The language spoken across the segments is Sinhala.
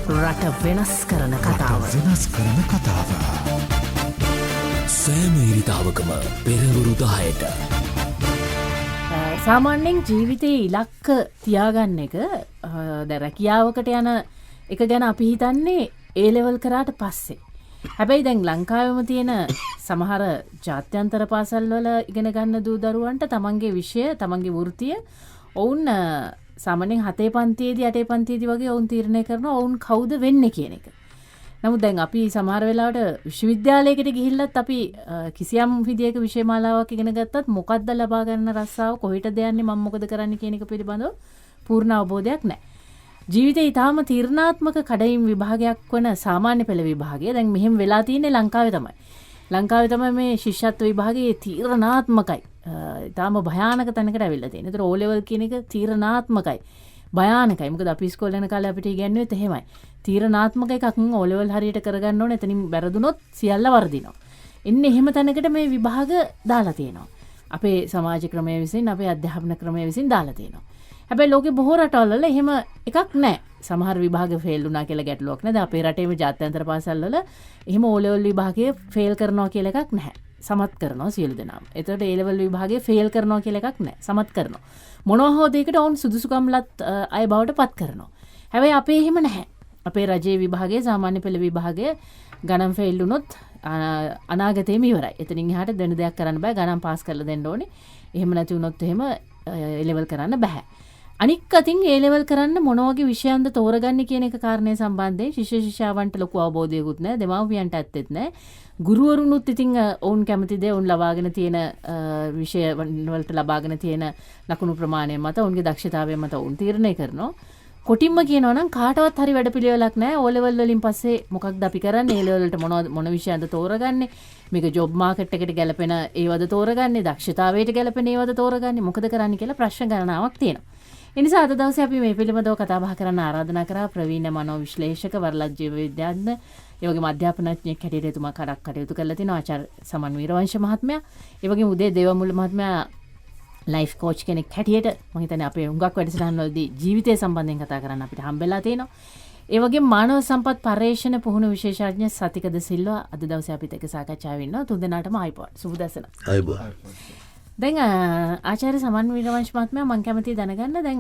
රට වෙනස් කරන කතාව. සෑම ඉරිතාවකම පෙරවරු 10ට. සාමාන්‍යයෙන් ජීවිතයේ ඉලක්ක තියාගන්න එක රැකියාවකට යන එක ගැන අපි හිතන්නේ ඒ ලෙවල් කරාට පස්සේ. හැබැයි දැන් ලංකාවෙම තියෙන සමහර ජාත්‍යන්තර පාසල් වල ඉගෙන ගන්න දූ දරුවන්ට තමන්ගේ විෂය තමන්ගේ වෘත්තිය ඔවුන් සාමාන්‍යයෙන් 7 පන්තියේදී 8 පන්තියේදී වගේ ඔවුන් තීරණය කරනවා ඔවුන් කවුද වෙන්නේ කියන එක. නමුත් දැන් අපි සමහර වෙලාවට විශ්වවිද්‍යාලයකට ගිහිල්ලත් අපි කිසියම් විදියක විෂය මාලාවක් ඉගෙන ගත්තත් මොකක්ද ලබා ගන්න රස්සාව කොහෙටද යන්නේ මම මොකද කරන්නේ කියන එක පිළිබඳව පූර්ණ අවබෝධයක් නැහැ. ජීවිතේ ඊටාම තීරණාත්මක කඩයිම් විභාගයක් වන සාමාන්‍ය පෙළ විභාගය දැන් මෙහෙම වෙලා තියෙන්නේ ලංකාවේ තමයි. ලංකාවේ තමයි මේ ශිෂ්‍යත්ව විභාගයේ තීරණාත්මකයි. ඊටාම භයානක තැනකට ඇවිල්ලා තියෙනවා. ඒතර O level කියන එක තීරණාත්මකයි. භයානකයි. මොකද අපි ඉස්කෝලේ යන කාලේ අපිට ඉගෙනුවෙත් එහෙමයි. තීරණාත්මක එකක් O level හරියට කරගන්න ඕනේ. එතනින් වැරදුනොත් සියල්ල වර්ධිනවා. එන්නේ එහෙම තැනකට මේ විභාග දාලා තියෙනවා. අපේ සමාජ ක්‍රමයේ විසින් අපේ අධ්‍යාපන ක්‍රමයේ විසින් දාලා තියෙනවා. හැබැයි ලෝකේ බොහෝ රටවල් වල එහෙම එකක් නැහැ. සමහර විභාග ෆේල් වුණා කියලා ගැටලුවක් නැහැ. දැන් අපේ රටේම ජාත්‍යන්තර පාසල් වල එහෙම O level විභාගයේ ෆේල් කරනවා කියලා එකක් නැහැ. සමත් කරනවා සියලු දෙනාම. එතකොට A level විභාගයේ ෆේල් කරනවා කියලා එකක් නැහැ. සමත් කරනවා. මොනවා හෝ දෙයකට ඔවුන් සුදුසුකම්ලත් අය බවට පත් කරනවා. හැබැයි අපේ එහෙම නැහැ. අපේ රජයේ විභාගයේ සාමාන්‍ය පෙළ විභාගයේ ගණන් ෆේල් වුණොත් අනාගතේම ඉවරයි. එතනින් එහාට වෙන දෙයක් කරන්න බෑ. ගණන් පාස් කරලා දෙන්න ඕනේ. එහෙම නැති වුණොත් එහෙම A level කරන්න බෑ. අනික් අතින් A level කරන්න මොන වගේ විෂයන්ද තෝරගන්නේ කියන එක කාරණේ සම්බන්ධයෙන් ශිෂ්‍ය ශිෂ්‍යාවන්ට ලොකු අවබෝධයකුත් නැහැ. දෙමාපියන්ට ඇත්තෙත් නැහැ. ගුරුවරුනුත් ඉතින් ඔවුන් කැමති දේ ඔවුන් ලබාගෙන තියෙන විෂය වලට ලබාගෙන තියෙන ලකුණු ප්‍රමාණය මත ඔවුන්ගේ දක්ෂතාවය මත ඔවුන් තීරණය කරනවා. කොටින්ම කියනවා නම් කාටවත් හරි වැඩපිළිවෙලක් නැහැ. O level වලින් පස්සේ මොකක්ද අපි කරන්නේ? A level වලට මොන විෂයන්ද තෝරගන්නේ? මේක ජොබ් මාකට් එකට ගැලපෙන ඒවද තෝරගන්නේ? දක්ෂතාවයට ගැලපෙන ඒවද තෝරගන්නේ? මොකද කරන්නේ කියලා ප්‍රශ්න ගණනාවක් තියෙනවා. ඒ නිසා අද දවසේ අපි මේ පිළිබඳව කතා බහ කරන්න ආරාධනා කරා ප්‍රවීණ මනෝ විශ්ලේෂක වරලත් ජීව විද්‍යාඥ ඒ වගේම අධ්‍යාපනඥයෙක් හැටියට එතුමා කරක් කටයුතු කරලා තිනවා ආචාර්ය සමන් වීරවංශ මහත්මයා. ඒ වගේම උදේ දේවමුල මහත්මයා ලයිෆ් කෝච් කෙනෙක් හැටියට මම හිතන්නේ අපේ හුඟක් වැඩසටහන් වලදී ජීවිතය සම්බන්ධයෙන් කතා කරන්න අපිට හම්බෙලා තියෙනවා. ඒ වගේම මානව සම්පත් පර්යේෂණ පුහුණු විශේෂඥ සතිකද සිල්වා අද දවසේ අපිත් එක්ක සාකච්ඡාවෙ ඉන්නවා. තුන්දෙනාටම ආයිබෝන්. සුබදසන. ආයිබෝන්. දැන් ආචාර්ය සමන් වීරවංශ මහත්මයා මම කැමතියි දැනගන්න දැන්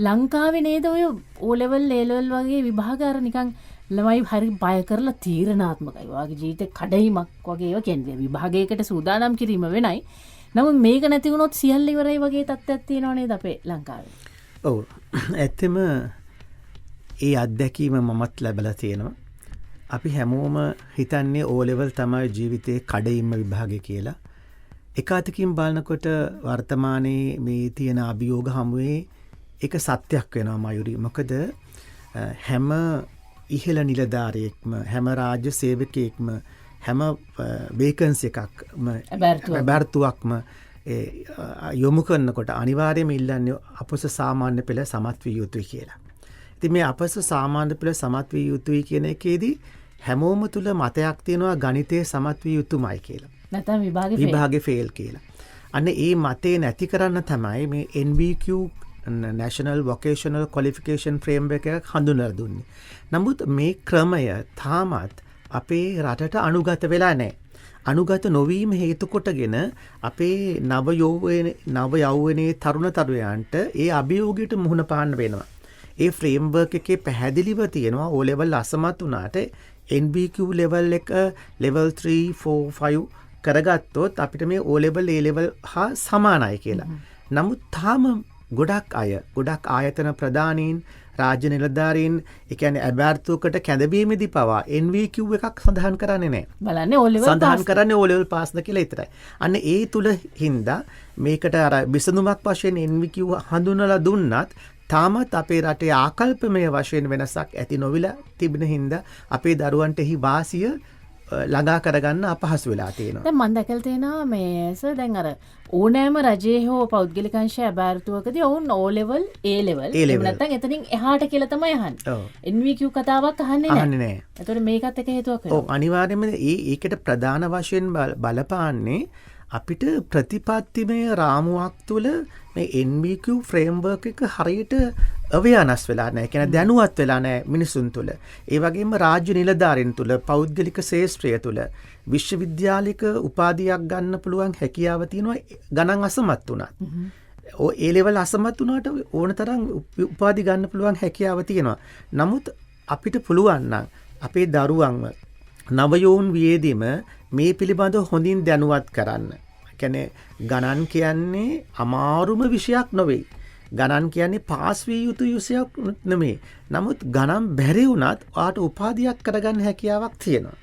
ලංකාවේ නේද ඔය O level A level වගේ විභාග අර නිකන් ළමයි හරි බය කරලා තීරණාත්මකයි. වාගේ ජීවිතේ කඩයිමක් වගේ ඒවා කියන්නේ විභාගයකට සූදානම් කිරීම වෙනයි. නමුත් මේක නැති වුණොත් සියල්ල ඉවරයි වගේ තත්ත්වයක් තියෙනව නේද අපේ ලංකාවේ? ඔව්. ඇත්තම ඒ අත්දැකීම මමත් ලැබලා තියෙනවා. අපි හැමෝම හිතන්නේ O level තමයි ජීවිතේ කඩයිම විභාගය කියලා. එක අතකින් බලනකොට වර්තමානයේ මේ තියෙන අභියෝග හමුවේ ඒක සත්‍යයක් වෙනවා මයුරි. මොකද හැම ඉහළ නිලධාරියෙක්ම හැම රාජ්‍ය සේවකයෙක්ම හැම වේකන්සි එකක්ම බැර්තුවක්ම යොමු කරනකොට අනිවාර්යයෙන්ම ඉල්ලන්නේ අපොස සාමාන්‍ය පෙළ සමත් විය යුතුයි කියලා. ඉතින් මේ අපොස සාමාන්‍ය පෙළ සමත් විය යුතුයි කියන එකේදී හැමෝම තුල මතයක් තියෙනවා ගණිතයේ සමත් විය යුතුමයි කියලා. නැත්නම් විභාගේ ෆේල් කියලා. අන්න ඒ මතේ නැති කරන්න තමයි මේ NVQ National Vocational Qualification Framework එක හඳුන්වලා දුන්නේ. නමුත් මේ ක්‍රමය තාමත් අපේ රටට අනුගත වෙලා නැහැ. අනුගත නොවීම හේතු කොටගෙන අපේ නව යෞවනයේ තරුණ තරුණයන්ට ඒ අභියෝගයට මුහුණ පාන්න වෙනවා. ඒ ෆ්‍රේම්වර්ක් එකේ පැහැදිලිව තියෙනවා O level අසමත් වුණාට NVQ level එක level 3 4 5 කරගත්තොත් අපිට මේ O level A level හා සමානයි කියලා. නමුත් තාම ගොඩක් ආයතන ප්‍රධානීන් රාජ්‍ය නිලධාරීන් ඒ කියන්නේ අභ්‍යර්ථුවකට කැඳවීමේදී පවා NVQ එකක් සඳහන් කරන්නේ නැහැ. බලන්නේ O level සඳහන් කරන්නේ O level පාස්ද කියලා විතරයි. අන්න ඒ තුල හින්දා මේකට අර විසඳුමක් වශයෙන් NVQ හඳුන්වලා දුන්නත් තාමත් අපේ රටේ ආකල්පමය වශයෙන් වෙනසක් ඇති නොවිලා තිබෙන හින්දා අපේ දරුවන්ට එහි වාසිය ළඟා කරගන්න අපහසු වෙලා තියෙනවා. දැන් මම දැකලා තියෙනවා මේ සර් දැන් අර ඕනෑම රජයේ හෝ පෞද්ගලික අංශය අභාරතුවකදී ඔවුන් O level A level එහෙම නැත්නම් එතනින් එහාට කියලා තමයි අහන්නේ. NVQ කතාවක් අහන්නේ නැහැ. ඒතකොට මේකත් එක හේතුවක් වෙනවා. ඔව් අනිවාර්යයෙන්ම ඒකට ප්‍රධාන වශයෙන් බලපාන්නේ අපිට ප්‍රතිපත්තිමය රාමුවක් තුළ මේ NVQ ෆ්‍රේම්වර්ක් එක හරියට අවයානස් වෙලා නැහැ. කියන්නේ දැනුවත් වෙලා නැහැ මිනිසුන් තුළ. ඒ වගේම රාජ්‍ය නිලධාරීන් තුළ, පෞද්ගලික ශේෂ්ත්‍රය තුළ විශ්වවිද්‍යාලික උපාධියක් ගන්න පුළුවන් හැකියාව තියෙනවා ගණන් අසමත් වුණත්. ඒ ලෙවල් අසමත් වුණාට ඕන තරම් උපාධි ගන්න පුළුවන් හැකියාව තියෙනවා. නමුත් අපිට පුළුවන් නම් අපේ දරුවන්ව නවයෝන් වියේදීම මේ පිළිබඳව හොඳින් දැනුවත් කරන්න. කියන්නේ ගණන් කියන්නේ අමාරුම විෂයක් නොවේ. ගණන් කියන්නේ පාස් විය යුතු විෂයක් නෙමෙයි. නමුත් ගණන් බැරි වුණත් ඔයාට උපාධියක් කරගන්න හැකියාවක් තියෙනවා.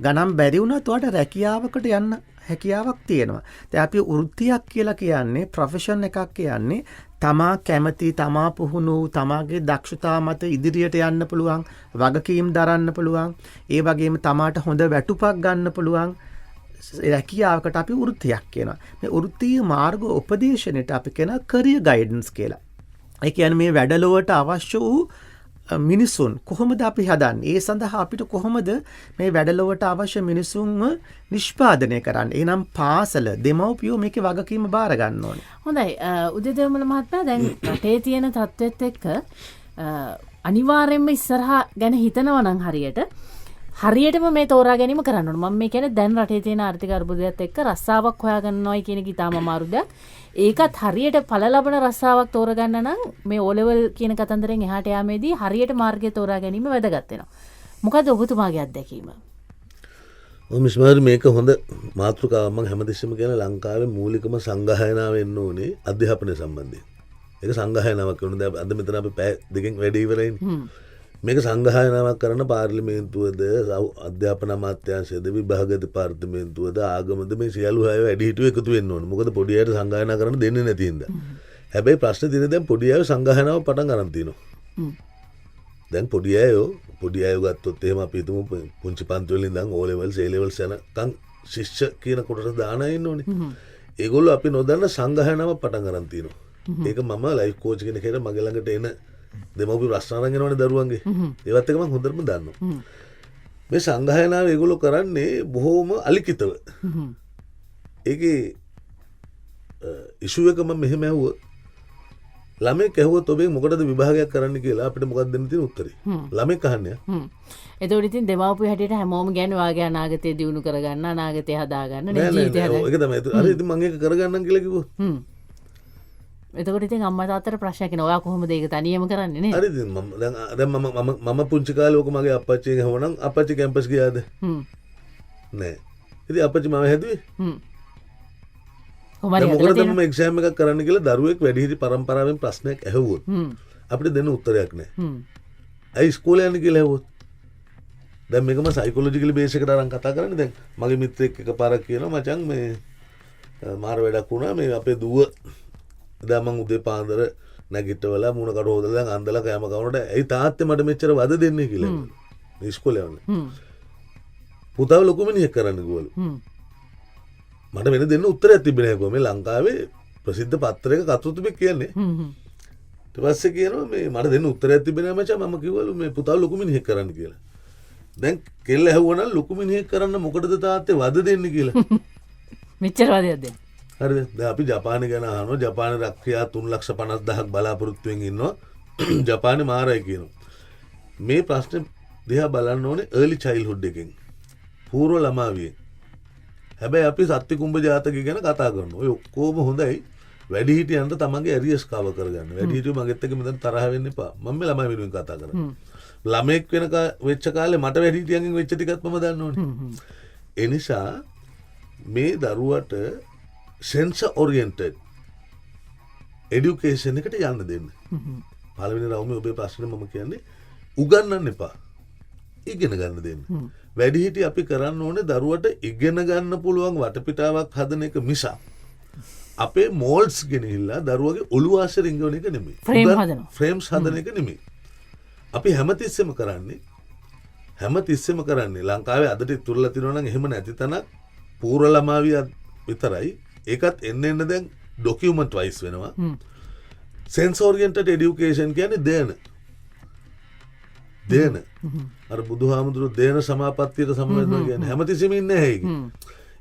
ගණන් බැරි වුණත් ඔයාට රැකියාවකට යන්න හැකියාවක් තියෙනවා. දැන් අපි වෘත්තියක් කියලා කියන්නේ ප්‍රොෆෙෂන් එකක් කියන්නේ තමා කැමති, තමා පුහුණු, තමාගේ දක්ෂතා මත ඉදිරියට යන්න පුළුවන්, වගකීම් දරන්න පුළුවන්, ඒ වගේම තමාට හොඳ වැටුපක් ගන්න පුළුවන් රැකියාවකට අපි වෘත්තියක් කියනවා. මේ වෘත්තීය මාර්ග උපදේශනයට අපි කියන කරියර් ගයිඩන්ස් කියලා. ඒ කියන්නේ මේ වැඩලොවට අවශ්‍ය වූ මිනිසුන් කොහොමද අපි හදන්නේ? ඒ සඳහා අපිට කොහොමද මේ වැඩලොවට අවශ්‍ය මිනිසුන්ව නිෂ්පාදනය කරන්නේ? එහෙනම් පාසල දෙමව්පියෝ මේකේ වගකීම බාර ගන්න ඕනේ. හොඳයි. උදේදේවමල මහත්මයා දැන් රටේ තියෙන තත්ත්වෙත් එක්ක අනිවාර්යයෙන්ම ඉස්සරහා ගැන හිතනවා නම් හරියටම මේ තෝරා ගැනීම කරන්න ඕනේ. මම මේ කියන්නේ දැන් රටේ තියෙන ආර්ථික අර්බුදයත් එක්ක රස්සාවක් හොයාගන්නවයි කියන එක ඉතාම අමාරු දෙයක්. ඒකත් හරියට ඵල ලබන රස්සාවක් තෝරගන්න නම් මේ O level කියන කතන්දරෙන් එහාට යාමේදී හරියට මාර්ගය තෝරා ගැනීම වැදගත් වෙනවා. මොකද ඔබතුමාගේ අත්දැකීම? මිස්මාර් මේක හොඳ මාතෘකාවක්. මම හැමතිස්සෙම කියන ලංකාවේ මූලිකම සංගායනාව වෙන්න ඕනේ අධ්‍යාපනය සම්බන්ධයෙන්. ඒක සංගායනාවක් කරන දැන් අද මෙතන අපි පැය දෙකෙන් වැඩි ඉවරයිනේ. මේක සංගායනාවක් කරන පාර්ලිමේන්තුවද අධ්‍යාපන අමාත්‍යාංශයද විභාග දෙපාර්තමේන්තුවද ආගමද මේ සියලු අය වැඩි හිටියෝ එකතු වෙන්න ඕනේ. මොකද පොඩි අයට සංගායනා කරන්න දෙන්නේ නැති හින්දා. හැබැයි ප්‍රශ්නේ තියෙන්නේ දැන් පොඩි අය සංගායනාව පටන් ගන්න තියෙනවා. දැන් පොඩි අය ගත්තොත් එහෙම අපි හිතමු පුංචි පන්ති වලින් ඉඳන් O levels A levels යනකම් ශිෂ්‍ය කියන කොටස දාන අය ඉන්න ඕනේ. ඒගොල්ලෝ අපි නොදන්න සංගායනාව පටන් ගන්න තියෙනවා. ඒක මම ලයිෆ් කෝච් කෙනෙක් හිටියට මගේ ළඟට එන දෙමව්පිය ප්‍රශ්න අරන් එනවනේ දරුවන්ගේ. ඒවත් එක මම හොඳටම දන්නවා. මේ සංගායනාව ඒගොල්ලෝ කරන්නේ බොහොම අලිකිතව. ඒකේ ඉෂුව එක මම මෙහෙම ඇහුවොත් ළමෙක් ඇහුවොත් ඔබේ මොකටද විභාගයක් කරන්න කියලා අපිට මොකක්ද දෙන්න තියෙන උත්තරේ? ළමෙක් අහන්නේ. එතකොට ඉතින් දෙමව්පිය හැටියට හැමෝම කියන්නේ වාගේ අනාගතය දියුණු කරගන්න, අනාගතය හදාගන්න, නේ ජීවිතය හදාගන්න. ඒක තමයි. අර ඉතින් මම ඒක කරගන්නම් කියලා කිව්වොත්. එතකොට ඉතින් අම්මා තාත්තට ප්‍රශ්නයක් එනවා. ඔයා කොහොමද ඒක තනියම කරන්නේ නේද? හරි ඉතින් මම පුංචි කාලේ ඕක මගේ අප්පච්චිගෙන් අහුවනම් අප්පච්චි කැම්පස් ගියාද? නෑ. ඉතින් අප්පච්චි මම හැදුවේ. මොකද මම එක්සෑම් එකක් කරන්න කියලා දරුවෙක් වැඩිහිටි පරම්පරාවෙන් ප්‍රශ්නයක් ඇහුවොත් අපිට දෙන්න උත්තරයක් නෑ. ඇයි ඉස්කෝලේ යන්නේ කියලා ඇහුවොත් දැන් මේක මම සයිකොලොජිකලි බේස් එකට අරන් කතා කරන්නේ. දැන් මගේ මිත්‍රෙක් එකපාරක් කියනවා මචං මේ මාර වැඩක් වුණා මේ අපේ දුව දැන් මං උදේ පාන්දර නැගිටවලා මූණ කඩ හොදලා දැන් අන්දලා කෑම කවනට ඇයි තාත්තේ මට මෙච්චර වද දෙන්නේ කියලා. මේ ඉස්කෝලේ යන්නේ. පුතාව ලොකු මිනිහෙක් කරන්න ගිහවලු. මට වෙන දෙන්න උත්තරයක් තිබෙන්නේ නැහැ. මේ ලංකාවේ ප්‍රසිද්ධ පත්‍රයක කතුතුබෙක් කියන්නේ. ඊට පස්සේ කියනවා මේ මට දෙන්න උත්තරයක් තිබෙන්නේ නැහැ මචං. මම කිව්වලු මේ පුතාව ලොකු මිනිහෙක් කරන්න කියලා. දැන් කෙල්ල ඇහුවනම් ලොකු මිනිහෙක් කරන්න මොකටද තාත්තේ වද දෙන්නේ කියලා. මෙච්චර වදයක් දෙන්න. හරිද? දැන් අපි ජපානය ගැන අහනවා. ජපානයේ රැකියා 3,50,000ක් බලාපොරොත්තුෙන් ඉන්නවා. ජපානයේ මාරයි කියනවා. මේ ප්‍රශ්නේ දිහා බලන්න ඕනේ early childhood එකෙන්. පූර්ව ළමාවියෙන්. හැබැයි අපි සත්‍ය කුඹ ජාතකය ගැන කතා කරනවා. ඔය ඔක්කොම හොඳයි. වැඩිහිටියන්ට තමන්ගේ ඇරියස් කව කරගන්න. වැඩිහිටියෝ මගෙත් එක්ක මෙතන තරහ වෙන්න එපා. මම මේ ළමයි වෙනුවෙන් කතා කරන්නේ. ළමෙක් වෙච්ච කාලේ මට වැඩිහිටියන්ගෙන් වෙච්ච ටිකත් මම දන්නවනේ. ඒ නිසා මේ දරුවට sensor oriented education එකට යන්න දෙන්න. පළවෙනි රවුමේ ඔබේ ප්‍රශ්නේ මම කියන්නේ උගන්වන්න එපා. ඉගෙන ගන්න දෙන්න. වැඩිහිටි අපි කරන්න ඕනේ දරුවට ඉගෙන ගන්න පුළුවන් වටපිටාවක් හදන එක මිසක් අපේ මෝල්ඩ්ස් ගෙනහිල්ලා දරුවගේ ඔළුව ආශ්‍රය රිංගවන එක නෙමෙයි. ෆ්‍රේම්ස් හදන එක නෙමෙයි. අපි හැමතිස්සෙම කරන්නේ ලංකාවේ අදට ඉතුරුලා තියෙනවා නම් එහෙම නැති තැනක් පූර්ව ළමාවිය විතරයි. ඒකත් එන්න දැන් ඩොකියුමන්ට් වයිස් වෙනවා. සෙන්ස් ඕරියන්ටඩ් එඩියුකේෂන් කියන්නේ දේන. අර බුදුහාමුදුරු දේන සමාපත්තියට සම්බන්ධ කියන්නේ හැමතිස්සෙම ඉන්නේ නැහැ ඒක.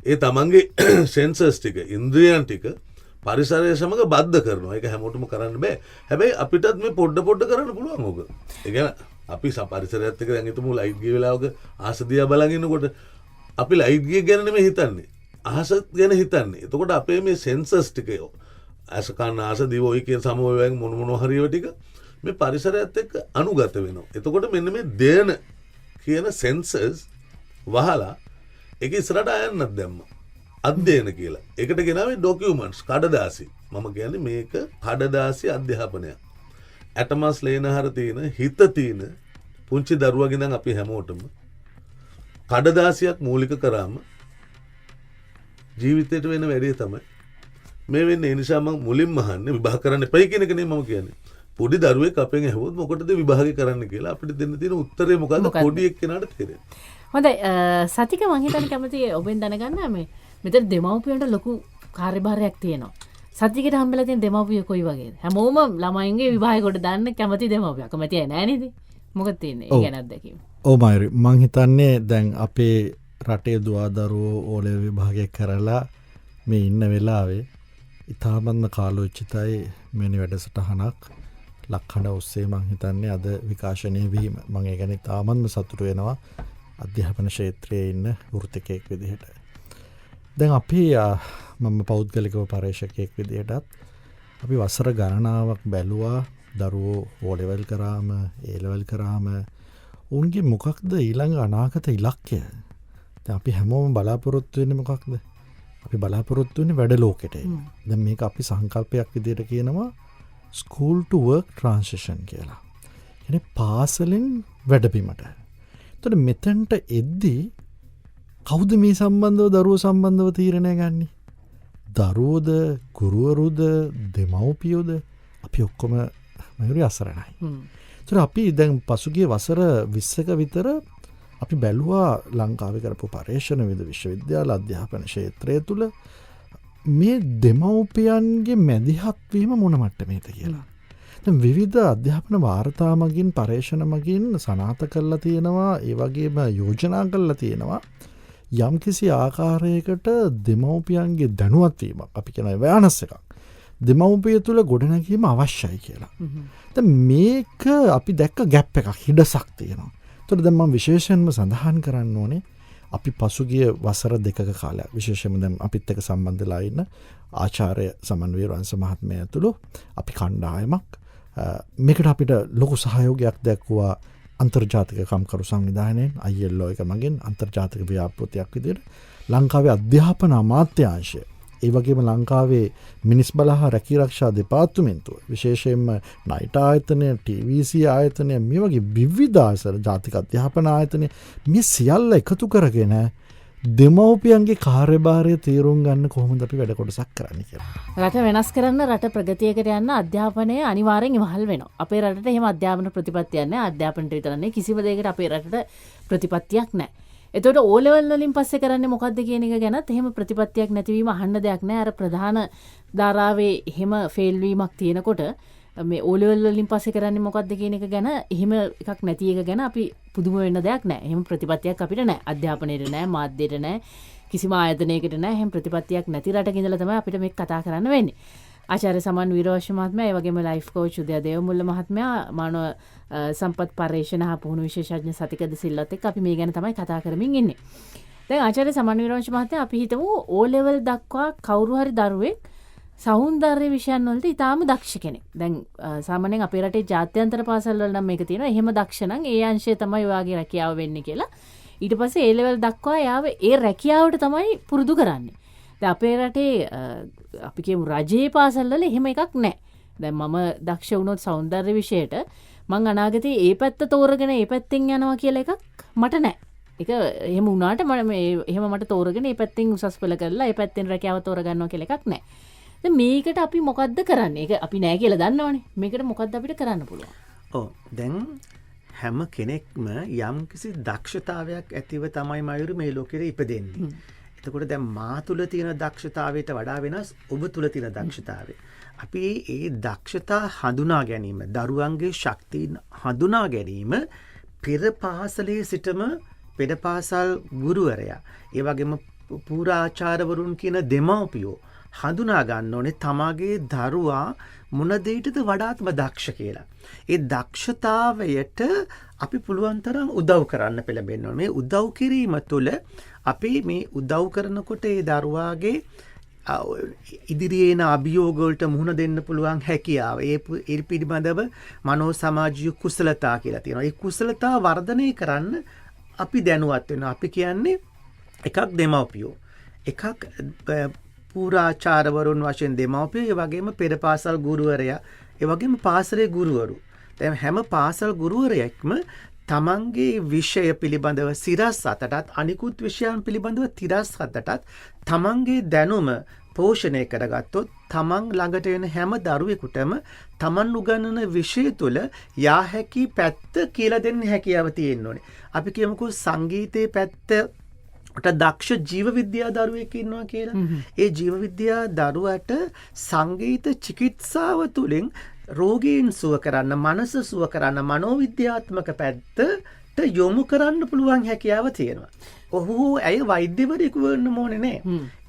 ඒ තමන්ගේ සෙන්සර්ස් ටික, ඉන්ද්‍රියන් ටික පරිසරය සමඟ බද්ධ කරනවා. ඒක හැමෝටම කරන්න බෑ. හැබැයි අපිටත් මේ පොඩ්ඩ කරන්න පුළුවන් ඕක. ඒ කියන්නේ අපි පරිසරයත් එක්ක දැන් හිතමු ලයිට් ගිය වෙලාවක ආස දිහා බලන් ඉන්නකොට අපි ලයිට් ගිය ගැන නෙමෙයි හිතන්නේ. අහස ගැන හිතන්නේ. එතකොට අපේ මේ සෙන්සර්ස් ටික ඇස කන ආස දිව ඔය කියන සමෝයයෙන් මොන හරි ඒවා ටික මේ පරිසරයත් එක්ක අනුගත වෙනවා. එතකොට මෙන්න මේ දේන කියන සෙන්සර්ස් වහලා ඒක ඉස්සරහට ආයන්නත් දැම්මා. අධ්‍යයන කියලා. ඒකට ගෙනාවේ ඩොකියුමන්ට්ස් කඩදාසි. මම කියන්නේ මේක කඩදාසි අධ්‍යාපනයක්. ඇටමස් ලේනහර තියෙන හිත තියෙන පුංචි දරුවගේ නම් අපි හැමෝටම කඩදාසියක් මූලික කරාම ජීවිතේට වෙන වැඩේ තමයි මේ වෙන්නේ. ඒ නිසා මම මුලින්ම අහන්නේ විභාග කරන්න එපයි කියන එක නේ මම කියන්නේ. පොඩි දරුවෙක් අපෙන් ඇහුවොත් මොකටද විභාගය කරන්න කියලා අපිට දෙන්න තියෙන උත්තරේ මොකද්ද පොඩි එක්කෙනාට තේරෙන්නේ. හොඳයි සතික මං හිතන්නේ කැමති ඔබෙන් දැනගන්න මේ මෙතන දෙමව්පියන්ට ලොකු කාර්යභාරයක් තියෙනවා. සතියකට හම්බෙලා තියෙන දෙමව්පිය කොයි වගේද? හැමෝම ළමයින්ගේ විභාගය කොට දාන්න කැමති දෙමව්පියා. කැමති අය නෑ නේද? මොකද තියෙන්නේ? ඒ ගැන අත්දැකීම. ඔව් මයුරි මං හිතන්නේ දැන් අපේ රටේ දුවදරුවෝ ඕලෙවල් විභාගය කරලා මේ ඉන්න වෙලාවේ ඉතාමත්ම කාලෝචිතයි මෙනි වැඩසටහනක් ලක්හඬ ඔස්සේ මං හිතන්නේ අද විකාශනය වීම. මං ඒ ගැන ඉතාමත්ම සතුටු වෙනවා අධ්‍යාපන ක්ෂේත්‍රයේ ඉන්න වෘත්තිකයෙක් විදිහට. දැන් අපි මම පෞද්ගලිකව පර්යේෂකයෙක් විදිහටත් අපි වසර ගණනාවක් බැලුවා දරුවෝ ඕලෙවල් කරාම ඒලෙවල් කරාම උන්ගේ මොකක්ද ඊළඟ අනාගත ඉලක්කය. දැන් අපි හැමෝම බලාපොරොත්තු වෙන්නේ මොකක්ද? අපි බලාපොරොත්තු වෙන්නේ වැඩ ලෝකෙට. දැන් මේක අපි සංකල්පයක් විදිහට කියනවා school to work transition කියලා. කියන්නේ පාසලෙන් වැඩබිමට. එතකොට මෙතෙන්ට එද්දී කවුද මේ සම්බන්ධව දරුවෝ සම්බන්ධව තීරණය ගන්නේ? දරුවෝද, ගුරුවරුද, දෙමව්පියෝද? අපි ඔක්කොම මයුරි අසරණයි. ඒතර අපි දැන් පසුගිය වසර 20ක විතර අපි බැලුවා ලංකාවේ කරපු පර්යේෂණ විශ්වවිද්‍යාල අධ්‍යාපන ක්ෂේත්‍රය තුළ මේ දෙමව්පියන්ගේ මැදිහත් වීම මොන මට්ටමේද කියලා. දැන් විවිධ අධ්‍යාපන වාර්තා මගින් පර්යේෂණ මගින් සනාථ කරලා තියෙනවා, ඒ වගේම යෝජනා කරලා තියෙනවා යම්කිසි ආකාරයකට දෙමව්පියන්ගේ දැනුවත් වීමක් අපි කියන අවයනස් එකක් දෙමව්පිය තුළ ගොඩනැගීම අවශ්‍යයි කියලා. දැන් මේක අපි දැක්ක ගැප් එකක්, හිඩසක් තියෙනවා. ඒතකොට දැන් මම විශේෂයෙන්ම සඳහන් කරන්න ඕනේ අපි පසුගිය වසර දෙකක කාලයක් විශේෂයෙන්ම දැන් අපිත් එක්ක සම්බන්ධලා ඉන්න ආචාර්ය සමන්වීර වංශ මහත්මයා ඇතුළු අපි කණ්ඩායමක් මේකට අපිට ලොකු සහයෝගයක් දැක්වුවා අන්තර්ජාතික කම්කරු සංවිධානයෙන් ILO එක මගින් අන්තර්ජාතික ව්‍යාපෘතියක් විදිහට ලංකාවේ අධ්‍යාපන අමාත්‍යාංශය ඒ වගේම ලංකාවේ මිනිස් බල හා රැකීරක්ෂා දෙපාර්තමේන්තුව විශේෂයෙන්ම නයිට් ආයතනය TVC ආයතනය මේ වගේ විවිධ ආයතන ජාතික අධ්‍යාපන ආයතනය මේ සියල්ල එකතු කරගෙන දෙමව්පියන්ගේ කාර්යභාරය තීරුම් ගන්න කොහොමද අපි වැඩ කොටසක් කරන්න කියලා. රට වෙනස් කරන්න රට ප්‍රගතියකට යන්න අධ්‍යාපනය අනිවාර්යෙන් ඉවහල් වෙනවා. අපේ රටට එහෙම අධ්‍යාපන ප්‍රතිපත්තියක් නැහැ. අධ්‍යාපනයට විතර නෙවෙයි කිසිම දෙයකට අපේ රටට ප්‍රතිපත්තියක් නැහැ. එතකොට O level වලින් පස්සේ කරන්නේ මොකද්ද කියන එක ගැනත් එහෙම ප්‍රතිපත්තියක් නැතිවීම අහන්න දෙයක් නැහැ. අර ප්‍රධාන ධාරාවේ එහෙම ෆේල් වීමක් තියෙනකොට මේ O level වලින් පස්සේ කරන්නේ මොකද්ද කියන එක ගැන එහෙම එකක් නැති එක ගැන අපි පුදුම වෙන්න දෙයක් නැහැ. එහෙම ප්‍රතිපත්තියක් අපිට නැහැ. අධ්‍යාපනයේට නැහැ, මාධ්‍යයට නැහැ, කිසිම ආයතනයකට නැහැ. එහෙම ප්‍රතිපත්තියක් නැති රටක ඉඳලා තමයි අපිට මේක කතා කරන්න වෙන්නේ. ආචාර්ය සමන් වීරවංශ මහත්මයා, ඒ වගේම ලයිෆ් කෝච් උදය දේවමුල්ල මහත්මයා, මානව සම්පත් පර්යේෂණ හා පුහුණු විශේෂඥ සතිකද සිල්වත් එක්ක අපි මේ ගැන තමයි කතා කරමින් ඉන්නේ. දැන් ආචාර්ය සමන් වීරවංශ මහත්මයා අපි හිතමු O level දක්වා කවුරු හරි දරුවෙක් සෞන්දර්ය විෂයන් වලට ඉතාම දක්ෂ කෙනෙක්. දැන් සාමාන්‍යයෙන් අපේ රටේ ජාත්‍යන්තර පාසල් වල නම් මේක තියෙනවා. එහෙම දක්ෂ නම් ඒ අංශය තමයි ඔයාගේ රැකියාව වෙන්නේ කියලා. ඊට පස්සේ A level දක්වා යාව ඒ රැකියාවට තමයි පුරුදු කරන්නේ. දැන් අපේ රටේ අපි කියමු රජයේ පාසල් වල එහෙම එකක් නැහැ. දැන් මම දක්ෂ වුණොත් සෞන්දර්ය විෂයට මං අනාගතේ ඒ පැත්ත තෝරගෙන ඒ පැත්තෙන් යනවා කියලා එකක් මට නැහැ. ඒක එහෙම වුණාට මම එහෙම මට තෝරගෙන ඒ පැත්තෙන් උසස් පෙළ කරලා ඒ පැත්තෙන් රැකියාව තෝරගන්නවා කියලා එකක් නැහැ. දැන් මේකට අපි මොකද්ද කරන්නේ? ඒක අපි නැහැ කියලා දන්නවනේ. මේකට මොකද්ද අපිට කරන්න පුළුවන්? ඔව් දැන් හැම කෙනෙක්ම යම් කිසි දක්ෂතාවයක් ඇතිව තමයි මයුරු මේ ලෝකෙට ඉපදෙන්නේ. එතකොට දැන් මා තුළ තියෙන දක්ෂතාවයට වඩා වෙනස් ඔබ තුළ තියෙන දක්ෂතාවය. අපි ඒ දක්ෂතා හඳුනා ගැනීම, දරුවන්ගේ ශක්තියින් හඳුනා ගැනීම පෙර පාසලේ සිටම පෙර පාසල් ගුරුවරයා, ඒ වගේම පූර්වාචාර්යවරුන් කියන දෙමව්පියෝ හඳුනා ගන්න ඕනේ තමාගේ දරුවා මොන දෙයකටද වඩාත්ම දක්ෂ කියලා. ඒ දක්ෂතාවයට අපි පුළුවන් තරම් උදව් කරන්න පෙළඹෙන්න ඕනේ. මේ උදව් කිරීම තුළ අපි මේ උදව් කරනකොට ඒ දරුවාගේ ඉදිරියේන අභියෝග වලට මුහුණ දෙන්න පුළුවන් හැකියාව. ඒ පිළිබඳව මනෝ සමාජීය කුසලතා කියලා තියෙනවා. ඒ කුසලතා වර්ධනය කරන්න අපි දැනුවත් වෙනවා. අපි කියන්නේ එකක් දෙමව්පියෝ. එකක් පූරාචාර්යවරුන් වශයෙන් දෙමව්පියෝ, ඒ වගේම පෙර පාසල් ගුරුවරයා, ඒ වගේම පාසලේ ගුරුවරු. දැන් හැම පාසල් ගුරුවරයෙක්ම තමන්ගේ විෂය පිළිබඳව සිරස් අතටත් අනිකුත් විෂයන් පිළිබඳව තිරස් අතටත් තමන්ගේ දැනුම පෝෂණය කරගත්තොත් තමන් ළඟට එන හැම දරුවෙකුටම තමන් උගන්වන විෂය තුළ යා හැකි පැත්ත කියලා දෙන්න හැකියාව තියෙන්න ඕනේ. අපි කියමුකෝ සංගීතයේ පැත්තට දක්ෂ ජීව විද්‍යා දරුවෙක් ඉන්නවා කියලා. ඒ ජීව විද්‍යා දරුවට සංගීත චිකිත්සාව තුළින් රෝගීන් සුව කරන්න, මනස සුව කරන්න, මනෝවිද්‍යාත්මක පැත්තට යොමු කරන්න පුළුවන් හැකියාව තියෙනවා. ඔහු ඇය වෛද්‍යවරයෙකු වෙන්න ඕනේ නෑ.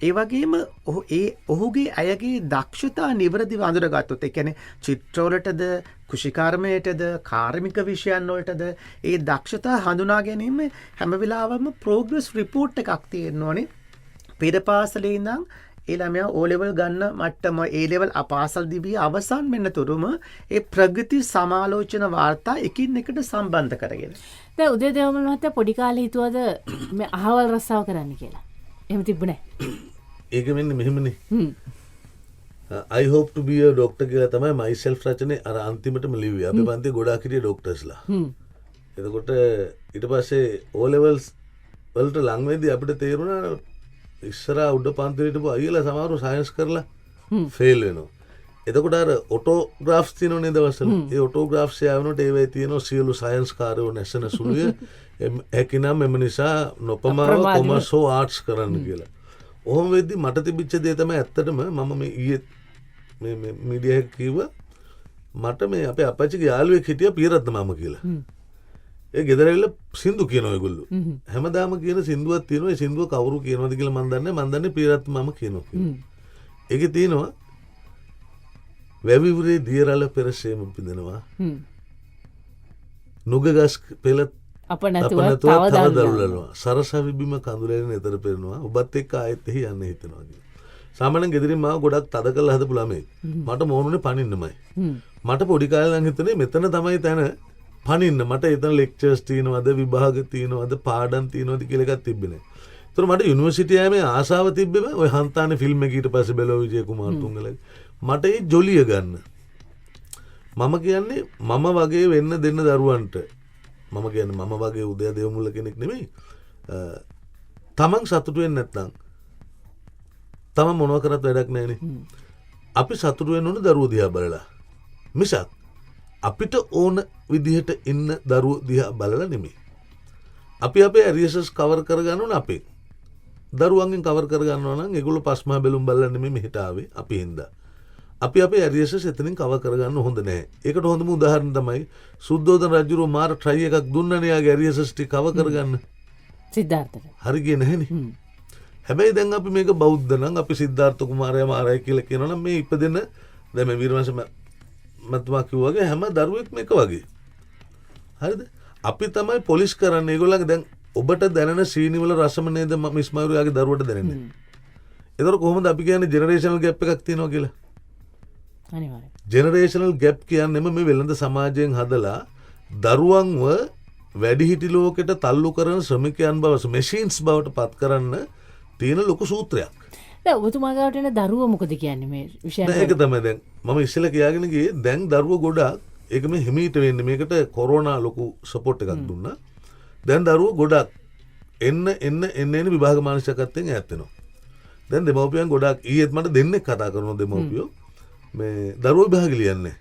ඒ වගේම ඔහුගේ ඇයගේ දක්ෂතා නිවැරදිව අඳුරගත්තොත්, ඒ කියන්නේ චිත්‍රවලටද, කුෂිකර්මයටද, කාර්මික විෂයන් වලටද ඒ දක්ෂතා හඳුනා ගැනීම හැම වෙලාවම ප්‍රෝග්‍රස් රිපෝට් එකක් තියෙන්න ඕනේ. පෙර පාසලේ ඉඳන් ඒ ළමයා O level ගන්න මට්ටම, A level අපාසල් දිවිය අවසන් වෙන්න තුරුම ඒ ප්‍රගති සමාලෝචන වාර්තා එකින් එකට සම්බන්ධ කරගෙන. දැන් උදේ දේවමල් මහත්තයා පොඩි කාලේ හිතුවද මේ අහවල් රස්සාව කරන්න කියලා? එහෙම තිබුණේ නැහැ. ඒක මෙන්න මෙහෙමනේ. I hope to be a doctor කියලා තමයි myself රචනයේ අර අන්තිමටම ලිව්වේ. අපි පන්තියේ ගොඩාක් හිටියේ ඩොක්ටර්ස්ලා. එතකොට ඊට පස්සේ O levels වලට ලං වෙද්දී අපිට තේරුණා ඉස්සරහා උඩ පන්තියේ හිටපු අයියලා සමහරව සයන්ස් කරලා ෆේල් වෙනවා. එතකොට අර ඔටෝග්‍රාෆ්ස් තියෙනවනේ දවස්වල. ඒ ඔටෝග්‍රාෆ්ස් යවනකොට ඒවයි තියෙනවා සියලු සයන්ස් කාර්යෝ නැසන සුළුය. හැකිනම් එම නිසා නොපමාව කොමර්සෝ ආර්ට්ස් කරන්න කියලා. ඔහොම වෙද්දි මට තිබිච්ච දේ තමයි ඇත්තටම මම මේ ඊයේ මේ මීඩියා එක කිව්වා මට මේ අපේ අපච්චිගේ යාළුවෙක් හිටියා පියරත්න මාම කියලා. ඒ ගෙදර ඇවිල්ලා සින්දු කියනවා ඒගොල්ලෝ. හැමදාම කියන සින්දුවක් තියෙනවා. ඒ සින්දුව කවුරු කියනවද කියලා මන් දන්නේ නැහැ. මන් දන්නේ පියරත්න මාම කියනවා. ඒකේ තියෙනවා වැවිවුරේ දියරල පෙරසේම පිදෙනවා. නුගගස් පෙළ අප නැතුව තව දරුලනවා. සරස විබිම කඳුලෙන් එතර පෙරනවා. ඔබත් එක්ක ආයෙත් එහි යන්න හිතනවා කියලා. සාමාන්‍යයෙන් ගෙදරින් මාව ගොඩක් තද කරලා හදපු ළමයි. මට මොනුනේ පනින්නමයි. මට පොඩි කාලේ නම් හිතුනේ මෙතන තමයි තැන පනින්න. මට එතන ලෙක්චර්ස් තියෙනවද, විභාග තියෙනවද, පාඩම් තියෙනවද කියලා එකක් තිබ්බේ නැහැ. ඒතර මට යුනිවර්සිටි යෑමේ ආසාව තිබ්බේ ඔය හන්තානේ ෆිල්ම් එක ඊට පස්සේ බැලුවා විජය කුමාරතුංගලගේ. මට ඒ ජොලිය ගන්න. මම කියන්නේ මම වගේ වෙන්න දෙන්න දරුවන්ට. මම කියන්නේ මම වගේ උදය දේවමුල්ල කෙනෙක් නෙමෙයි. තමන් සතුටු වෙන්නේ නැත්නම් තමන් මොනවා කරත් වැඩක් නැහැනේ. අපි සතුටු වෙන්න ඕන දරුවෝ දිහා බලලා. මිසක් අපිට ඕන විදිහට ඉන්න දරුවෝ දිහා බලලා නෙමෙයි. අපි අපේ ඇරියසස් කවර් කරගන්න ඕන අපේ. දරුවන්ගෙන් කවර් කරගන්නවා නම් ඒගොල්ලෝ පස්මහා බැලුම් බලලා නෙමෙයි මෙහෙට ආවේ අපි හින්දා. අපි අපේ ඇරියසස් එතනින් කවර් කරගන්න හොඳ නැහැ. ඒකට හොඳම උදාහරණ තමයි සුද්ධෝදන රජුරෝ මාර ට්‍රයි එකක් දුන්නනේ යාගේ ඇරියසස් ටික කවර් කරගන්න. සිද්ධාර්ථට. හරි ගියේ නැහනේ. හැබැයි දැන් අපි මේක බෞද්ධ නම් අපි සිද්ධාර්ථ කුමාරයා මාරයි කියලා කියනවා නම් මේ ඉපදෙන දැන් මේ වීරවංශ මතුමා කිව්වා වගේ හැම දරුවෙක්ම එක වගේ. හරිද? අපි තමයි පොලිස් කරන්නේ. ඒගොල්ලන්ගේ දැන් ඔබට දැනෙන සීනි වල රසම නේද මිස් මයුරියාගේ දරුවට දැනෙන්නේ. ඒතර කොහොමද අපි කියන්නේ ජෙනරේෂනල් ગેප් එකක් තියෙනවා කියලා? අනිවාර්යයෙන්. ජෙනරේෂනල් ગેප් කියන්නේම මේ වෙළඳ සමාජයෙන් හදලා දරුවන්ව වැඩිහිටි ලෝකෙට තල්ලු කරන ශ්‍රමිකයන් බව මැෂින්ස් බවට පත් කරන්න තියෙන ලොකු සූත්‍රයක්. දැන් ඔබතුමා ගාවට එන දරුවෝ මොකද කියන්නේ මේ විෂය? ඒක තමයි දැන් මම ඉස්සෙල්ලා කියාගෙන ගියේ දැන් දරුවෝ ගොඩක් ඒක මේ හිමීට වෙන්නේ මේකට කොරෝනා ලොකු සපෝට් එකක් දුන්නා. දැන් දරුවෝ ගොඩක් එන්න විභාග මානසිකත්වයෙන් ඈත් වෙනවා. දැන් දෙමව්පියන් ගොඩක් ඊයේත් මට දෙන්නෙක් කතා කරනවා දෙමව්පියෝ මේ දරුවෝ විභාග ලියන්නේ.